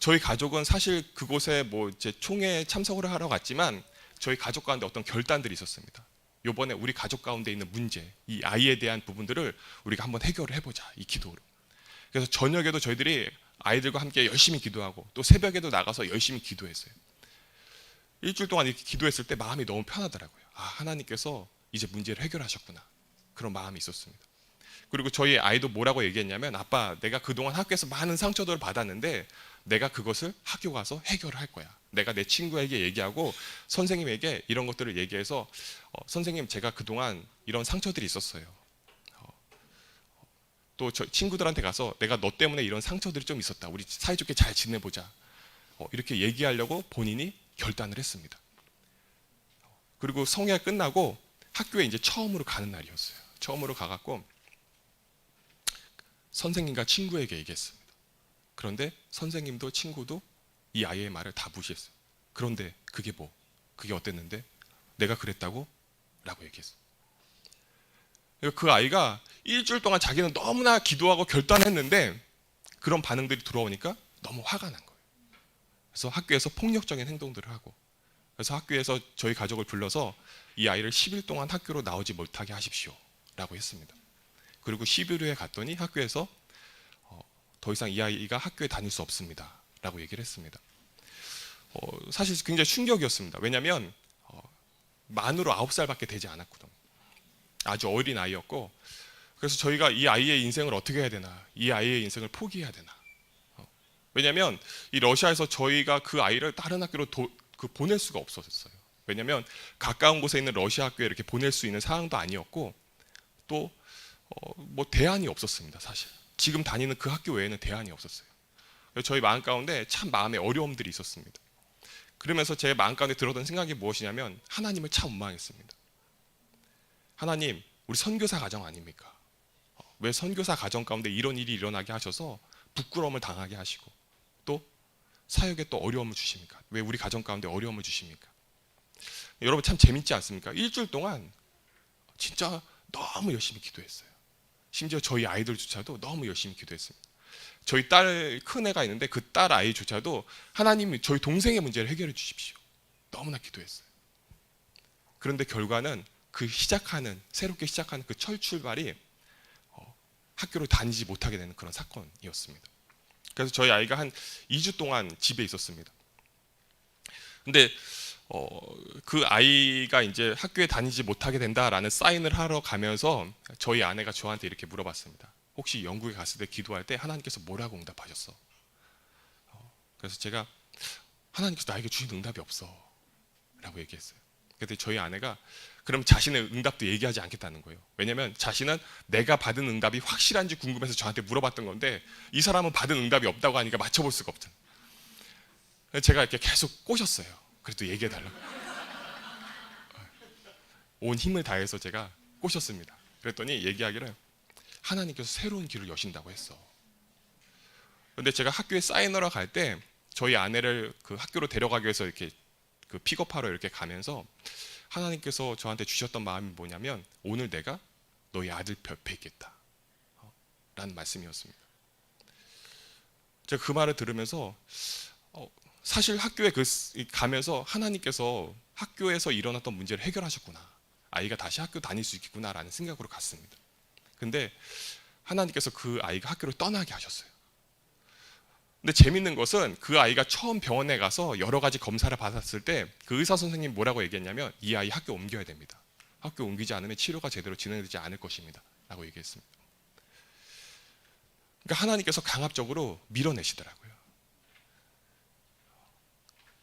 저희 가족은 사실 그곳에 뭐 이제 총회에 참석을 하러 갔지만 저희 가족 가운데 어떤 결단들이 있었습니다. 이번에 우리 가족 가운데 있는 문제, 이 아이에 대한 부분들을 우리가 한번 해결을 해보자 이 기도로. 그래서 저녁에도 저희들이 아이들과 함께 열심히 기도하고 또 새벽에도 나가서 열심히 기도했어요. 일주일 동안 이렇게 기도했을 때 마음이 너무 편하더라고요. 하나님께서 이제 문제를 해결하셨구나. 그런 마음이 있었습니다. 그리고 저희 아이도 뭐라고 얘기했냐면 아빠 내가 그동안 학교에서 많은 상처들을 받았는데 내가 그것을 학교 가서 해결을 할 거야. 내가 내 친구에게 얘기하고 선생님에게 이런 것들을 얘기해서 선생님 제가 그동안 이런 상처들이 있었어요. 또 저 친구들한테 가서 내가 너 때문에 이런 상처들이 좀 있었다. 우리 사이좋게 잘 지내보자. 이렇게 얘기하려고 본인이 결단을 했습니다. 그리고 성회가 끝나고 학교에 이제 처음으로 가는 날이었어요. 처음으로 가갖고 선생님과 친구에게 얘기했습니다. 그런데 선생님도 친구도 이 아이의 말을 다 무시했어요. 그런데 그게 뭐? 그게 어땠는데? 내가 그랬다고? 라고 얘기했어요. 그 아이가 일주일 동안 자기는 너무나 기도하고 결단했는데 그런 반응들이 들어오니까 너무 화가 난 거예요. 그래서 학교에서 폭력적인 행동들을 하고 그래서 학교에서 저희 가족을 불러서 이 아이를 10일 동안 학교로 나오지 못하게 하십시오 라고 했습니다. 그리고 10일 후에 갔더니 학교에서 더 이상 이 아이가 학교에 다닐 수 없습니다 라고 얘기를 했습니다. 사실 굉장히 충격이었습니다. 왜냐하면 만으로 9살밖에 되지 않았거든요. 아주 어린 아이였고 그래서 저희가 이 아이의 인생을 어떻게 해야 되나 이 아이의 인생을 포기해야 되나 왜냐하면 이 러시아에서 저희가 그 아이를 다른 학교로 보낼 수가 없었어요. 왜냐하면 가까운 곳에 있는 러시아 학교에 이렇게 보낼 수 있는 상황도 아니었고 또 뭐 대안이 없었습니다. 사실 지금 다니는 그 학교 외에는 대안이 없었어요. 그래서 저희 마음 가운데 참 마음에 어려움들이 있었습니다. 그러면서 제 마음 가운데 들었던 생각이 무엇이냐면 하나님을 참 원망했습니다. 하나님 우리 선교사 가정 아닙니까? 왜 선교사 가정 가운데 이런 일이 일어나게 하셔서 부끄러움을 당하게 하시고 또 사역에 또 어려움을 주십니까? 왜 우리 가정 가운데 어려움을 주십니까? 여러분 참 재밌지 않습니까? 일주일 동안 진짜 너무 열심히 기도했어요. 심지어 저희 아이들조차도 너무 열심히 기도했습니다. 저희 딸 큰애가 있는데 그 딸 아이조차도 하나님이 저희 동생의 문제를 해결해 주십시오. 너무나 기도했어요. 그런데 결과는 그 새롭게 시작하는 그 출발이 학교를 다니지 못하게 되는 그런 사건이었습니다. 그래서 저희 아이가 한 2주 동안 집에 있었습니다. 근데 그 아이가 이제 학교에 다니지 못하게 된다라는 사인을 하러 가면서 저희 아내가 저한테 이렇게 물어봤습니다. 혹시 영국에 갔을 때 기도할 때 하나님께서 뭐라고 응답하셨어? 그래서 제가 하나님께서 나에게 주신 응답이 없어 라고 얘기했어요. 그때 저희 아내가 그럼 자신의 응답도 얘기하지 않겠다는 거예요. 왜냐하면 자신은 내가 받은 응답이 확실한지 궁금해서 저한테 물어봤던 건데 이 사람은 받은 응답이 없다고 하니까 맞춰볼 수가 없잖아요. 제가 이렇게 계속 꼬셨어요. 그래도 얘기해달라고. 온 힘을 다해서 제가 꼬셨습니다. 그랬더니 얘기하기를 하나님께서 새로운 길을 여신다고 했어. 그런데 제가 학교에 사인하러 갈 때 저희 아내를 그 학교로 데려가기 위해서 이렇게 그 픽업하러 이렇게 가면서 하나님께서 저한테 주셨던 마음이 뭐냐면 오늘 내가 너희 아들 옆에 있겠다 라는 말씀이었습니다. 제가 그 말을 들으면서 사실 학교에 가면서 하나님께서 학교에서 일어났던 문제를 해결하셨구나, 아이가 다시 학교 다닐 수 있겠구나 라는 생각으로 갔습니다. 근데 하나님께서 그 아이가 학교를 떠나게 하셨어요. 근데 재밌는 것은 그 아이가 처음 병원에 가서 여러 가지 검사를 받았을 때 그 의사 선생님이 뭐라고 얘기했냐면 이 아이 학교 옮겨야 됩니다. 학교 옮기지 않으면 치료가 제대로 진행되지 않을 것입니다 라고 얘기했습니다. 그러니까 하나님께서 강압적으로 밀어내시더라고요.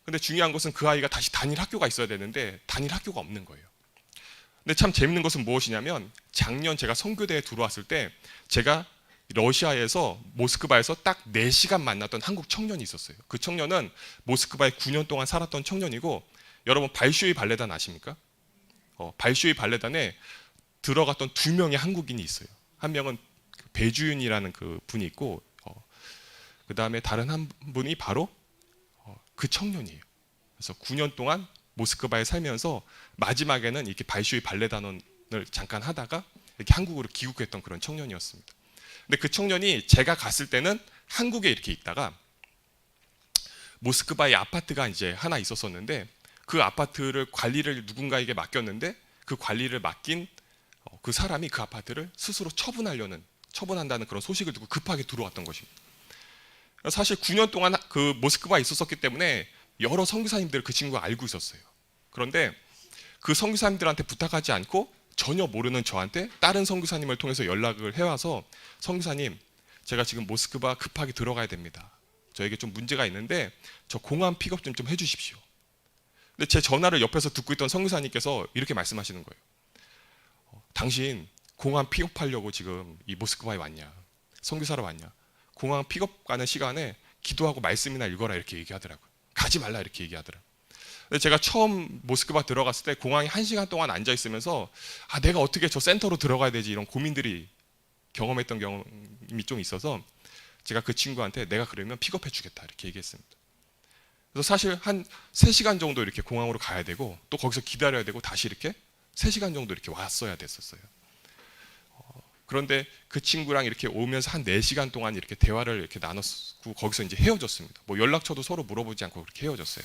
근데 중요한 것은 그 아이가 다시 다닐 학교가 있어야 되는데 다닐 학교가 없는 거예요. 근데 참 재밌는 것은 무엇이냐면 작년 제가 선교대에 들어왔을 때 제가 러시아에서 모스크바에서 딱 4시간 만났던 한국 청년이 있었어요. 그 청년은 모스크바에 9년 동안 살았던 청년이고, 여러분 발쇼이 발레단 아십니까? 발쇼이 발레단에 들어갔던 2명의 한국인이 있어요. 한 명은 배주윤이라는 그 분이 있고, 그 다음에 다른 한 분이 바로 그 청년이에요. 그래서 9년 동안 모스크바에 살면서 마지막에는 이렇게 발쇼이 발레단을 잠깐 하다가 이렇게 한국으로 귀국했던 그런 청년이었습니다. 근데 그 청년이 제가 갔을 때는 한국에 이렇게 있다가 모스크바에 아파트가 이제 하나 있었었는데 그 아파트를 관리를 누군가에게 맡겼는데 그 관리를 맡긴 그 사람이 그 아파트를 스스로 처분한다는 그런 소식을 듣고 급하게 들어왔던 것입니다. 사실 9년 동안 그 모스크바에 있었었기 때문에 여러 선교사님들 그 친구가 알고 있었어요. 그런데 그 선교사님들한테 부탁하지 않고 전혀 모르는 저한테 다른 선교사님을 통해서 연락을 해와서 선교사님, 제가 지금 모스크바 급하게 들어가야 됩니다. 저에게 좀 문제가 있는데 저 공항 픽업 좀 해주십시오. 근데 제 전화를 옆에서 듣고 있던 선교사님께서 이렇게 말씀하시는 거예요. 당신 공항 픽업하려고 지금 이 모스크바에 왔냐? 선교사로 왔냐? 공항 픽업 가는 시간에 기도하고 말씀이나 읽어라 이렇게 얘기하더라고요. 가지 말라 이렇게 얘기하더라고요. 제가 처음 모스크바 들어갔을 때 공항에 1시간 동안 앉아 있으면서 내가 어떻게 저 센터로 들어가야 되지 이런 고민들이 경험했던 경험이 좀 있어서 제가 그 친구한테 내가 그러면 픽업해 주겠다 이렇게 얘기했습니다. 그래서 사실 한 3시간 정도 이렇게 공항으로 가야 되고 또 거기서 기다려야 되고 다시 이렇게 3시간 정도 이렇게 왔어야 됐었어요. 그런데 그 친구랑 이렇게 오면서 한 4시간 동안 이렇게 대화를 이렇게 나눴고 거기서 이제 헤어졌습니다. 뭐 연락처도 서로 물어보지 않고 그렇게 헤어졌어요.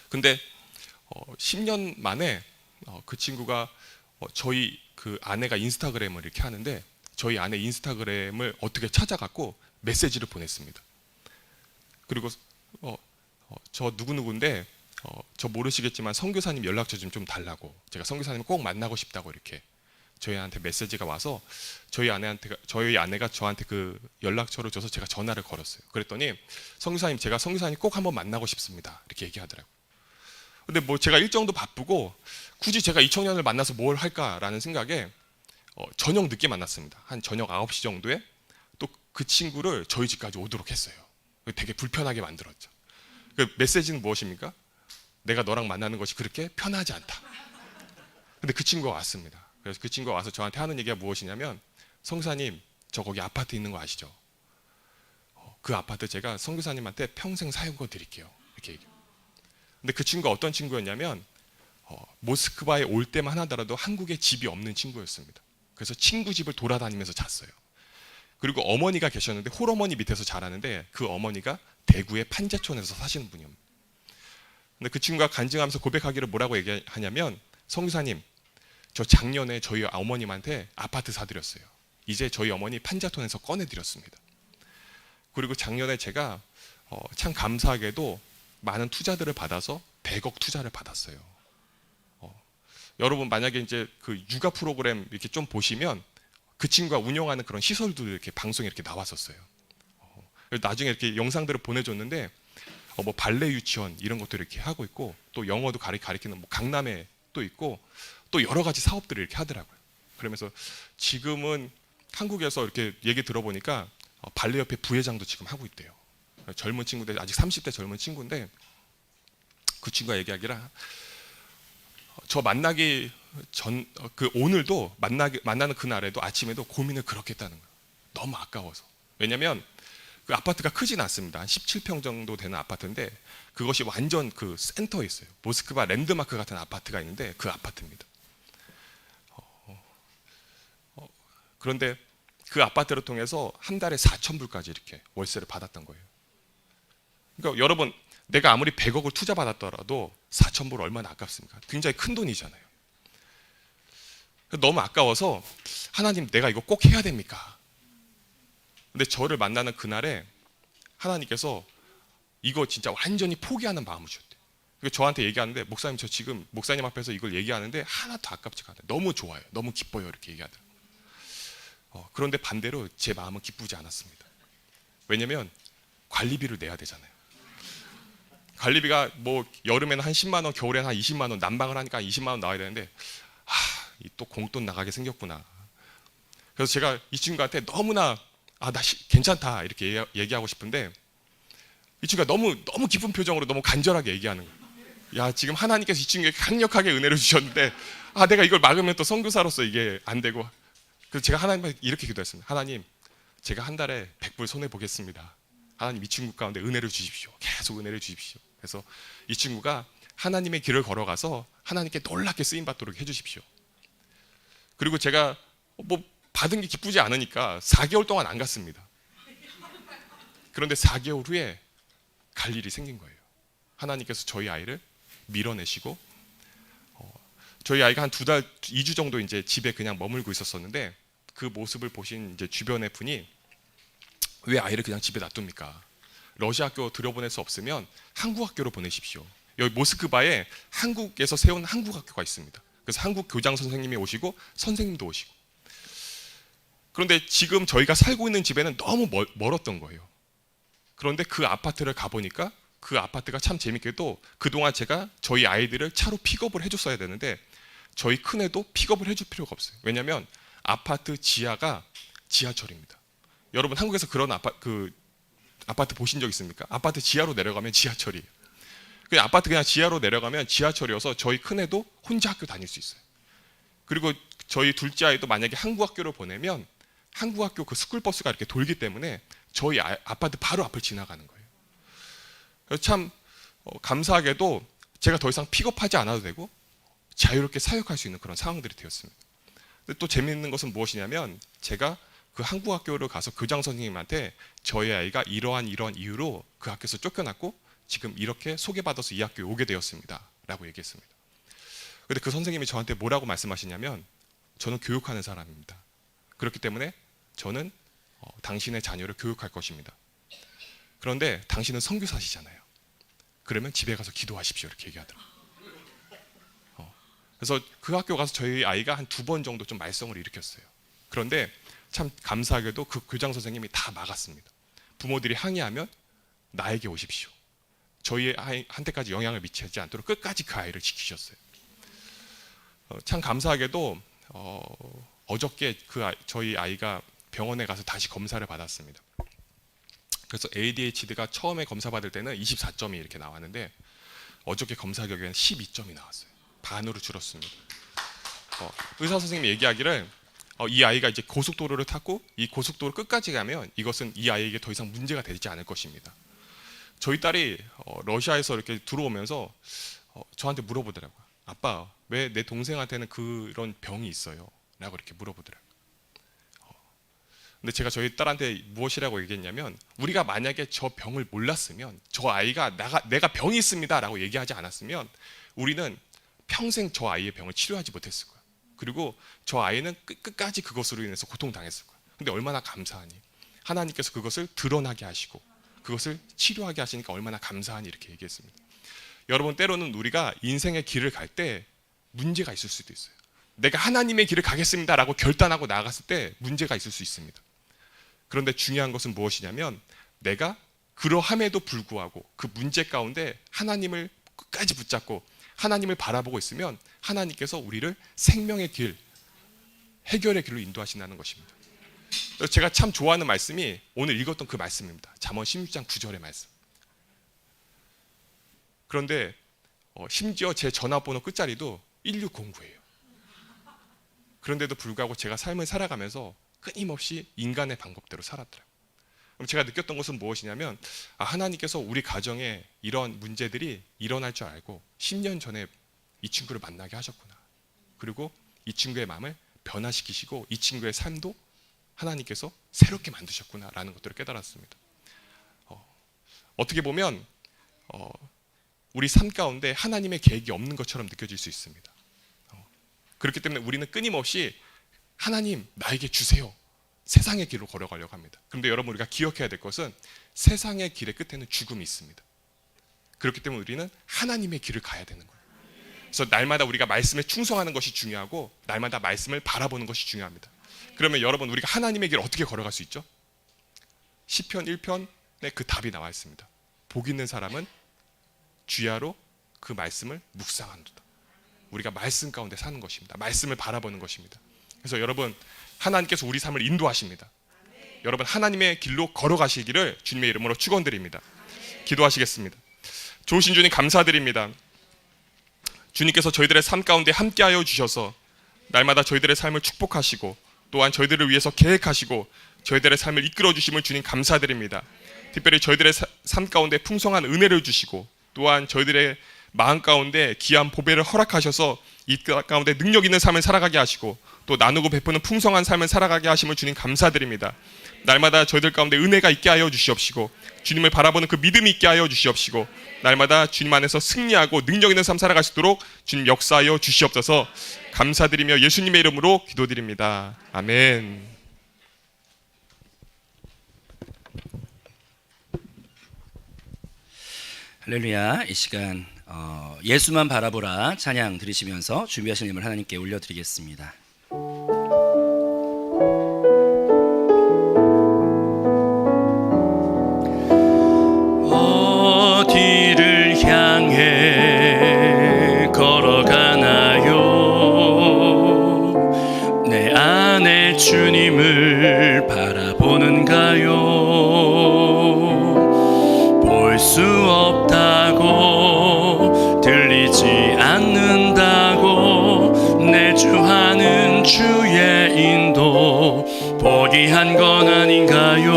근데 10년 만에 그 친구가 저희 그 아내가 인스타그램을 이렇게 하는데 저희 아내 인스타그램을 어떻게 찾아갖고 메시지를 보냈습니다. 그리고 저 누구누구인데 저 모르시겠지만 선교사님 연락처 좀 달라고, 제가 선교사님 꼭 만나고 싶다고 이렇게 저희한테 메시지가 와서 저희 아내가 저한테 그 연락처를 줘서 제가 전화를 걸었어요. 그랬더니 선교사님, 제가 선교사님 꼭 한번 만나고 싶습니다 이렇게 얘기하더라고요. 근데 뭐 제가 일정도 바쁘고 굳이 제가 이 청년을 만나서 뭘 할까라는 생각에 저녁 늦게 만났습니다. 한 저녁 9시 정도에 또 그 친구를 저희 집까지 오도록 했어요. 되게 불편하게 만들었죠. 그 메시지는 무엇입니까? 내가 너랑 만나는 것이 그렇게 편하지 않다. 근데 그 친구가 왔습니다. 그래서 그 친구가 와서 저한테 하는 얘기가 무엇이냐면, 성사님 저 거기 아파트 있는 거 아시죠? 그 아파트 제가 선교사님한테 평생 사용권 드릴게요 이렇게 얘기해요. 근데 그 친구가 어떤 친구였냐면 모스크바에 올 때만 하더라도 한국에 집이 없는 친구였습니다. 그래서 친구 집을 돌아다니면서 잤어요. 그리고 어머니가 계셨는데 홀어머니 밑에서 자라는데 그 어머니가 대구의 판재촌에서 사시는 분이었습니다. 근데 그 친구가 간증하면서 고백하기를 뭐라고 얘기하냐면, 성교사님, 저 작년에 저희 어머님한테 아파트 사드렸어요. 이제 저희 어머니 판자톤에서 꺼내드렸습니다. 그리고 작년에 제가 참 감사하게도 많은 투자들을 받아서 100억 투자를 받았어요. 여러분 만약에 이제 그 육아 프로그램 이렇게 좀 보시면 그 친구가 운영하는 그런 시설도 이렇게 방송에 이렇게 나왔었어요. 나중에 이렇게 영상들을 보내줬는데 뭐 발레 유치원 이런 것도 이렇게 하고 있고 또 영어도 가리키는 뭐 강남에 또 있고 또 여러 가지 사업들을 이렇게 하더라고요. 그러면서 지금은 한국에서 이렇게 얘기 들어보니까 발레협회 부회장도 지금 하고 있대요. 젊은 친구인데 아직 30대 젊은 친구인데 그 친구가 얘기하기라 저 만나기 전 그 오늘도 만나는 그날에도 아침에도 고민을 그렇게 했다는 거예요. 너무 아까워서. 왜냐하면 그 아파트가 크진 않습니다. 한 17평 정도 되는 아파트인데 그것이 완전 그 센터에 있어요. 모스크바 랜드마크 같은 아파트가 있는데 그 아파트입니다. 그런데 그 아파트를 통해서 한 달에 4,000불까지 이렇게 월세를 받았던 거예요. 그러니까 여러분 내가 아무리 100억을 투자 받았더라도 4,000불 얼마나 아깝습니까? 굉장히 큰 돈이잖아요. 너무 아까워서 하나님 내가 이거 꼭 해야 됩니까? 근데 저를 만나는 그날에 하나님께서 이거 진짜 완전히 포기하는 마음을 주셨대요. 그러니까 저한테 얘기하는데 목사님 저 지금 목사님 앞에서 이걸 얘기하는데 하나도 아깝지가 않아요. 너무 좋아요. 너무 기뻐요. 이렇게 얘기하더라고요. 그런데 반대로 제 마음은 기쁘지 않았습니다. 왜냐면 관리비를 내야 되잖아요. 관리비가 뭐 여름에는 한 10만 원, 겨울에는 한 20만 원, 난방을 하니까 20만 원 나와야 되는데 또 공돈 나가게 생겼구나. 그래서 제가 이 친구한테 너무나 나 괜찮다 이렇게 얘기하고 싶은데 이 친구가 너무 기쁜 표정으로 너무 간절하게 얘기하는 거예요. 야 지금 하나님께서 이 친구에게 강력하게 은혜를 주셨는데 내가 이걸 막으면 또 선교사로서 이게 안 되고 그래서 제가 하나님께 이렇게 기도했습니다. 하나님 제가 한 달에 100불 손해 보겠습니다. 하나님 이 친구 가운데 은혜를 주십시오. 계속 은혜를 주십시오. 그래서 이 친구가 하나님의 길을 걸어가서 하나님께 놀랍게 쓰임받도록 해주십시오. 그리고 제가 뭐 받은 게 기쁘지 않으니까 4개월 동안 안 갔습니다. 그런데 4개월 후에 갈 일이 생긴 거예요. 하나님께서 저희 아이를 밀어내시고 저희 아이가 한 2달, 2주 정도 이제 집에 그냥 머물고 있었었는데 그 모습을 보신 이제 주변의 분이 왜 아이를 그냥 집에 놔둡니까? 러시아 학교 들여보낼 수 없으면 한국 학교로 보내십시오. 여기 모스크바에 한국에서 세운 한국 학교가 있습니다. 그래서 한국 교장 선생님이 오시고 선생님도 오시고. 그런데 지금 저희가 살고 있는 집에는 너무 멀었던 거예요. 그런데 그 아파트를 가보니까 그 아파트가 참 재밌게도 그동안 제가 저희 아이들을 차로 픽업을 해줬어야 되는데 저희 큰애도 픽업을 해줄 필요가 없어요. 왜냐하면 아파트 지하가 지하철입니다. 여러분 한국에서 그런 아파트 보신 적 있습니까? 아파트 지하로 내려가면 지하철이에요. 그냥 아파트 그냥 지하로 내려가면 지하철이어서 저희 큰애도 혼자 학교 다닐 수 있어요. 그리고 저희 둘째 아이도 만약에 한국 학교를 보내면 한국 학교 그 스쿨버스가 이렇게 돌기 때문에 저희 아파트 바로 앞을 지나가는 거예요. 그래서 참 감사하게도 제가 더 이상 픽업하지 않아도 되고 자유롭게 사역할 수 있는 그런 상황들이 되었습니다. 근데 또 재미있는 것은 무엇이냐면 제가 그 한국 학교를 가서 교장 선생님한테 저희 아이가 이러한 이유로 그 학교에서 쫓겨났고 지금 이렇게 소개받아서 이 학교에 오게 되었습니다 라고 얘기했습니다. 근데 그 선생님이 저한테 뭐라고 말씀하시냐면 저는 교육하는 사람입니다. 그렇기 때문에 저는 당신의 자녀를 교육할 것입니다. 그런데 당신은 선교사시잖아요. 그러면 집에 가서 기도하십시오 이렇게 얘기하더라고요. 그래서 그 학교 가서 저희 아이가 한 2번 정도 좀 말썽을 일으켰어요. 그런데 참 감사하게도 그 교장 선생님이 다 막았습니다. 부모들이 항의하면 나에게 오십시오. 저희 아이한테까지 영향을 미치지 않도록 끝까지 그 아이를 지키셨어요. 참 감사하게도 어저께 저희 아이가 병원에 가서 다시 검사를 받았습니다. 그래서 ADHD가 처음에 검사 받을 때는 24점이 이렇게 나왔는데 어저께 검사 결과에는 12점이 나왔어요. 반으로 줄었습니다. 의사 선생님이 얘기하기를 이 아이가 이제 고속도로를 탔고 이 고속도로 끝까지 가면 이것은 이 아이에게 더 이상 문제가 되지 않을 것입니다. 저희 딸이 러시아에서 이렇게 들어오면서 저한테 물어보더라고요. 아빠, 왜 내 동생한테는 그런 병이 있어요? 라고 이렇게 물어보더라고요. 근데 제가 저희 딸한테 무엇이라고 얘기했냐면 우리가 만약에 저 병을 몰랐으면 저 아이가 내가 병이 있습니다 라고 얘기하지 않았으면 우리는 평생 저 아이의 병을 치료하지 못했을 거야. 그리고 저 아이는 끝까지 그것으로 인해서 고통당했을 거야. 근데 얼마나 감사하니. 하나님께서 그것을 드러나게 하시고 그것을 치료하게 하시니까 얼마나 감사하니 이렇게 얘기했습니다. 여러분, 때로는 우리가 인생의 길을 갈 때 문제가 있을 수도 있어요. 내가 하나님의 길을 가겠습니다라고 결단하고 나아갔을 때 문제가 있을 수 있습니다. 그런데 중요한 것은 무엇이냐면 내가 그러함에도 불구하고 그 문제 가운데 하나님을 끝까지 붙잡고 하나님을 바라보고 있으면 하나님께서 우리를 생명의 길, 해결의 길로 인도하신다는 것입니다. 제가 참 좋아하는 말씀이 오늘 읽었던 그 말씀입니다. 잠언 16장 9절의 말씀. 그런데 심지어 제 전화번호 끝자리도 1609예요. 그런데도 불구하고 제가 삶을 살아가면서 끊임없이 인간의 방법대로 살았더라고요. 그럼 제가 느꼈던 것은 무엇이냐면 하나님께서 우리 가정에 이런 문제들이 일어날 줄 알고 10년 전에 이 친구를 만나게 하셨구나. 그리고 이 친구의 마음을 변화시키시고 이 친구의 삶도 하나님께서 새롭게 만드셨구나라는 것들을 깨달았습니다. 어떻게 보면 우리 삶 가운데 하나님의 계획이 없는 것처럼 느껴질 수 있습니다. 그렇기 때문에 우리는 끊임없이 하나님 나에게 주세요. 세상의 길로 걸어가려고 합니다. 그런데 여러분, 우리가 기억해야 될 것은 세상의 길의 끝에는 죽음이 있습니다. 그렇기 때문에 우리는 하나님의 길을 가야 되는 거예요. 그래서 날마다 우리가 말씀에 충성하는 것이 중요하고 날마다 말씀을 바라보는 것이 중요합니다. 그러면 여러분, 우리가 하나님의 길을 어떻게 걸어갈 수 있죠? 시편 1편에 그 답이 나와 있습니다. 복 있는 사람은 주야로 그 말씀을 묵상한도다. 우리가 말씀 가운데 사는 것입니다. 말씀을 바라보는 것입니다. 그래서 여러분, 하나님께서 우리 삶을 인도하십니다. 여러분, 하나님의 길로 걸어가시기를 주님의 이름으로 축원드립니다. 기도하시겠습니다. 좋으신 주님, 감사드립니다. 주님께서 저희들의 삶 가운데 함께하여 주셔서 날마다 저희들의 삶을 축복하시고 또한 저희들을 위해서 계획하시고 저희들의 삶을 이끌어 주심을 주님 감사드립니다. 특별히 저희들의 삶 가운데 풍성한 은혜를 주시고 또한 저희들의 마음 가운데 귀한 보배를 허락하셔서 이 가운데 능력 있는 삶을 살아가게 하시고 또 나누고 베푸는 풍성한 삶을 살아가게 하심을 주님 감사드립니다. 날마다 저희들 가운데 은혜가 있게 하여 주시옵시고 주님을 바라보는 그 믿음이 있게 하여 주시옵시고 날마다 주님 안에서 승리하고 능력 있는 삶 살아갈 수 있도록 주님 역사하여 주시옵소서. 감사드리며 예수님의 이름으로 기도드립니다. 아멘. 할렐루야. 이 시간 예수만 바라보라 찬양 들으시면서 준비하신 예물 하나님께 올려드리겠습니다. 어디를 향해 걸어가나요? 내 안에 주님을 바라보는가요? 볼 수 없다고 들리지 않는다고 내주하는 주의 인도 포기한 건 아닌가요?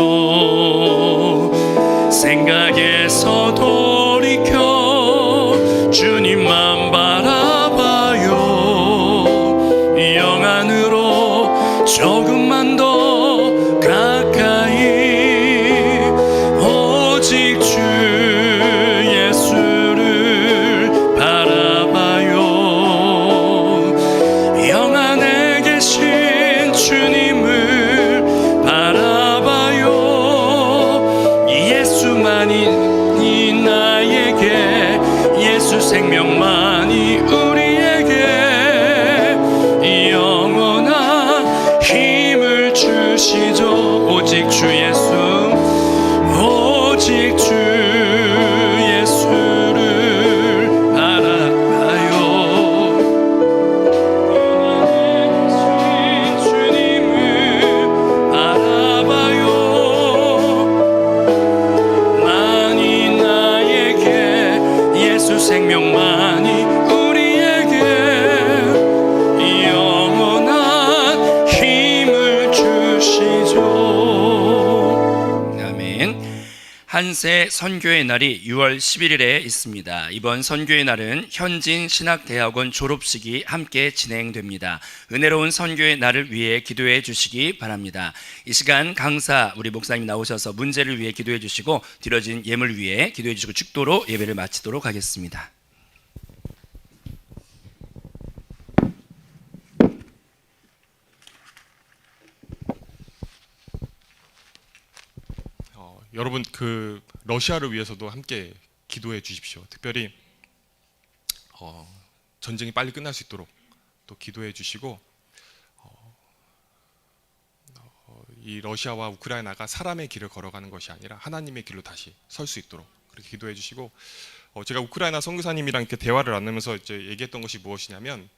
생각에서 돌이켜 주님만 바라봐요. 영 안으로 조금만 더 가까이 오직 주 예수를 바라봐요. 영 안에 계신 주님을 바라봐요. 예수만이 나에게 예수 생명만이 우리에게 영원한 힘을 주시죠. 오직 주 예수 오직 주 예수를 바라봐요. 주님을 바라봐요. 만이 나에게 예수 생명만이 우리에게 영원한 힘을 주시죠. 아멘. 한세 선교의 날이 6월 11일에 있습니다. 이번 선교의 날은 현진 신학대학원 졸업식이 함께 진행됩니다. 은혜로운 선교의 날을 위해 기도해 주시기 바랍니다. 이 시간 강사 우리 목사님 나오셔서 문제를 위해 기도해 주시고 드려진 예물 위해 기도해 주시고 축도로 예배를 마치도록 하겠습니다. 여러분 그 러시아를 위해서도 함께 기도해 주십시오. 특별히 전쟁이 빨리 끝날 수 있도록 또 기도해 주시고 이 러시아와 우크라이나가 사람의 길을 걸어가는 것이 아니라 하나님의 길로 다시 설 수 있도록 그렇게 기도해 주시고 제가 우크라이나 선교사님이랑 이렇게 대화를 나누면서 이제 얘기했던 것이 무엇이냐면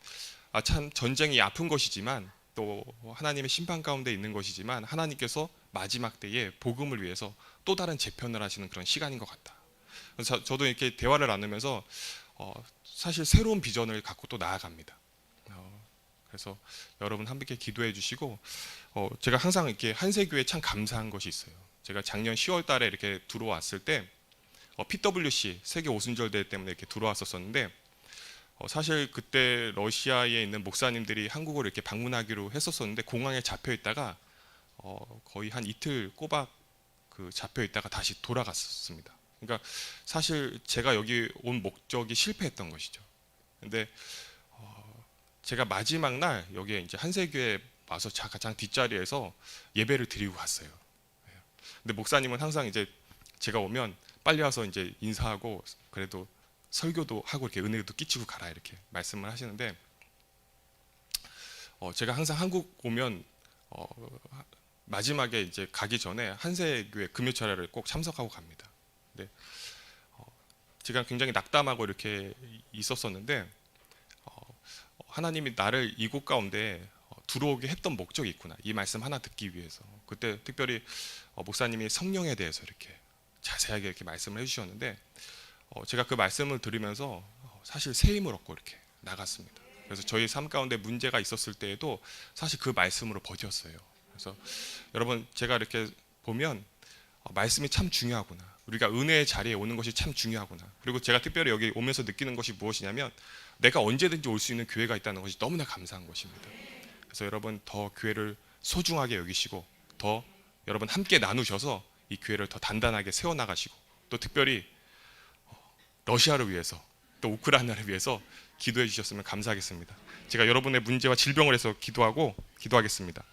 참 전쟁이 아픈 것이지만 또 하나님의 심판 가운데 있는 것이지만 하나님께서 마지막 때에 복음을 위해서 또 다른 재편을 하시는 그런 시간인 것 같다. 그래서 저도 이렇게 대화를 나누면서 사실 새로운 비전을 갖고 또 나아갑니다. 그래서 여러분 함께 기도해 주시고 제가 항상 이렇게 한세교회에 참 감사한 것이 있어요. 제가 작년 10월 달에 이렇게 들어왔을 때 PWC 세계 오순절 대회 때문에 이렇게 들어왔었는데 사실 그때 러시아에 있는 목사님들이 한국을 이렇게 방문하기로 했었는데 공항에 잡혀 있다가 거의 한 이틀 꼬박 그 잡혀 있다가 다시 돌아갔었습니다. 그러니까 사실 제가 여기 온 목적이 실패했던 것이죠. 근데 제가 마지막 날 여기에 이제 한세교회 와서 가장 뒷자리에서 예배를 드리고 갔어요. 근데 목사님은 항상 이제 제가 오면 빨리 와서 이제 인사하고 그래도 설교도 하고 이렇게 은혜도 끼치고 가라 이렇게 말씀을 하시는데 제가 항상 한국 오면 마지막에 이제 가기 전에 한세교회 금요철야를 꼭 참석하고 갑니다. 근데 제가 굉장히 낙담하고 이렇게 있었었는데 하나님이 나를 이곳 가운데 들어오게 했던 목적이 있구나 이 말씀 하나 듣기 위해서 그때 특별히 목사님이 성령에 대해서 이렇게 자세하게 이렇게 말씀을 해주셨는데 제가 그 말씀을 들으면서 사실 새 힘을 얻고 이렇게 나갔습니다. 그래서 저희 삶 가운데 문제가 있었을 때에도 사실 그 말씀으로 버텼어요. 그래서 여러분 제가 이렇게 보면 말씀이 참 중요하구나. 우리가 은혜의 자리에 오는 것이 참 중요하구나. 그리고 제가 특별히 여기 오면서 느끼는 것이 무엇이냐면 내가 언제든지 올 수 있는 교회가 있다는 것이 너무나 감사한 것입니다. 그래서 여러분 더 교회를 소중하게 여기시고 더 여러분 함께 나누셔서 이 교회를 더 단단하게 세워나가시고 또 특별히 러시아를 위해서 또 우크라이나를 위해서 기도해 주셨으면 감사하겠습니다. 제가 여러분의 문제와 질병을 해서 기도하겠습니다.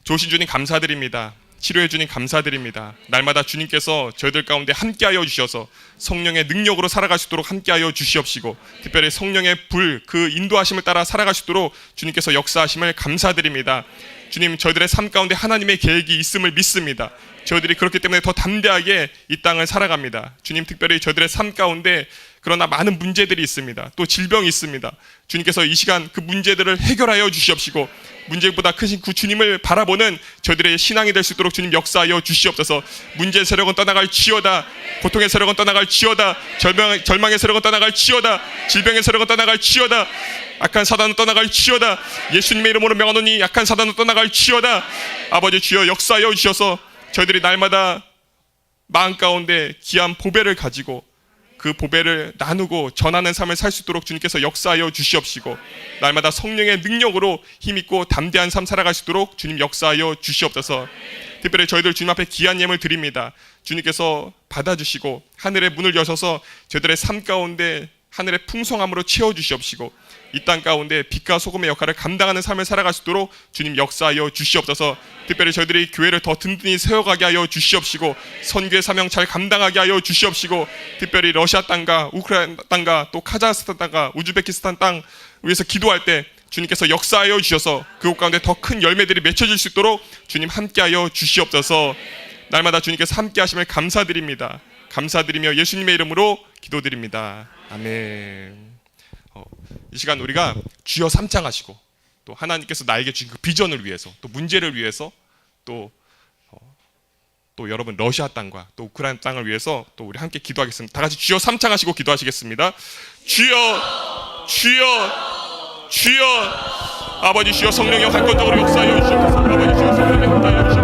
좋으신 주님 감사드립니다. 치료해 주님 감사드립니다. 날마다 주님께서 저희들 가운데 함께하여 주셔서 성령의 능력으로 살아갈 수 있도록 함께하여 주시옵시고 특별히 성령의 불 그 인도하심을 따라 살아갈 수 있도록 주님께서 역사하심을 감사드립니다. 주님 저희들의 삶 가운데 하나님의 계획이 있음을 믿습니다. 저희들이 그렇기 때문에 더 담대하게 이 땅을 살아갑니다. 주님 특별히 저희들의 삶 가운데 그러나 많은 문제들이 있습니다. 또 질병이 있습니다. 주님께서 이 시간 그 문제들을 해결하여 주시옵시고 문제보다 크신 그 주님을 바라보는 저희들의 신앙이 될 수 있도록 주님 역사하여 주시옵소서. 문제의 세력은 떠나갈 지어다. 고통의 세력은 떠나갈 지어다. 절망의 세력은 떠나갈 지어다. 질병의 세력은 떠나갈 지어다. 악한 사단은 떠나갈 지어다. 예수님의 이름으로 명하노니 약한 사단은 떠나갈 지어다. 아버지 주여 역사하여 주셔서 저희들이 날마다 마음 가운데 귀한 보배를 가지고 그 보배를 나누고 전하는 삶을 살 수 있도록 주님께서 역사하여 주시옵시고 날마다 성령의 능력으로 힘있고 담대한 삶 살아갈 수 있도록 주님 역사하여 주시옵소서. 특별히 저희들 주님 앞에 귀한 예물 드립니다. 주님께서 받아주시고 하늘의 문을 여셔서 저희들의 삶 가운데 하늘의 풍성함으로 채워주시옵시고 이 땅 가운데 빛과 소금의 역할을 감당하는 삶을 살아갈 수 있도록 주님 역사하여 주시옵소서. 특별히 저희들이 교회를 더 든든히 세워가게 하여 주시옵시고 선교의 사명 잘 감당하게 하여 주시옵시고 특별히 러시아 땅과 우크라이나 땅과 또 카자흐스탄 땅과 우즈베키스탄 땅 위해서 기도할 때 주님께서 역사하여 주셔서 그곳 가운데 더 큰 열매들이 맺혀질 수 있도록 주님 함께하여 주시옵소서. 날마다 주님께서 함께하심을 감사드립니다. 감사드리며 예수님의 이름으로 기도드립니다. 아멘. 이 시간 우리가 주여 삼창하시고 또 하나님께서 나에게 주신 그 비전을 위해서 또 문제를 위해서 또 여러분 러시아 땅과 또 우크라이나 땅을 위해서 또 우리 함께 기도하겠습니다. 다 같이 주여 삼창하시고 기도하시겠습니다. 주여 주여 주여 아버지 주여 성령의 활권적으로 역사하여 주시옵소서. 아버지 주여 성령의 역사하여 주시옵소서.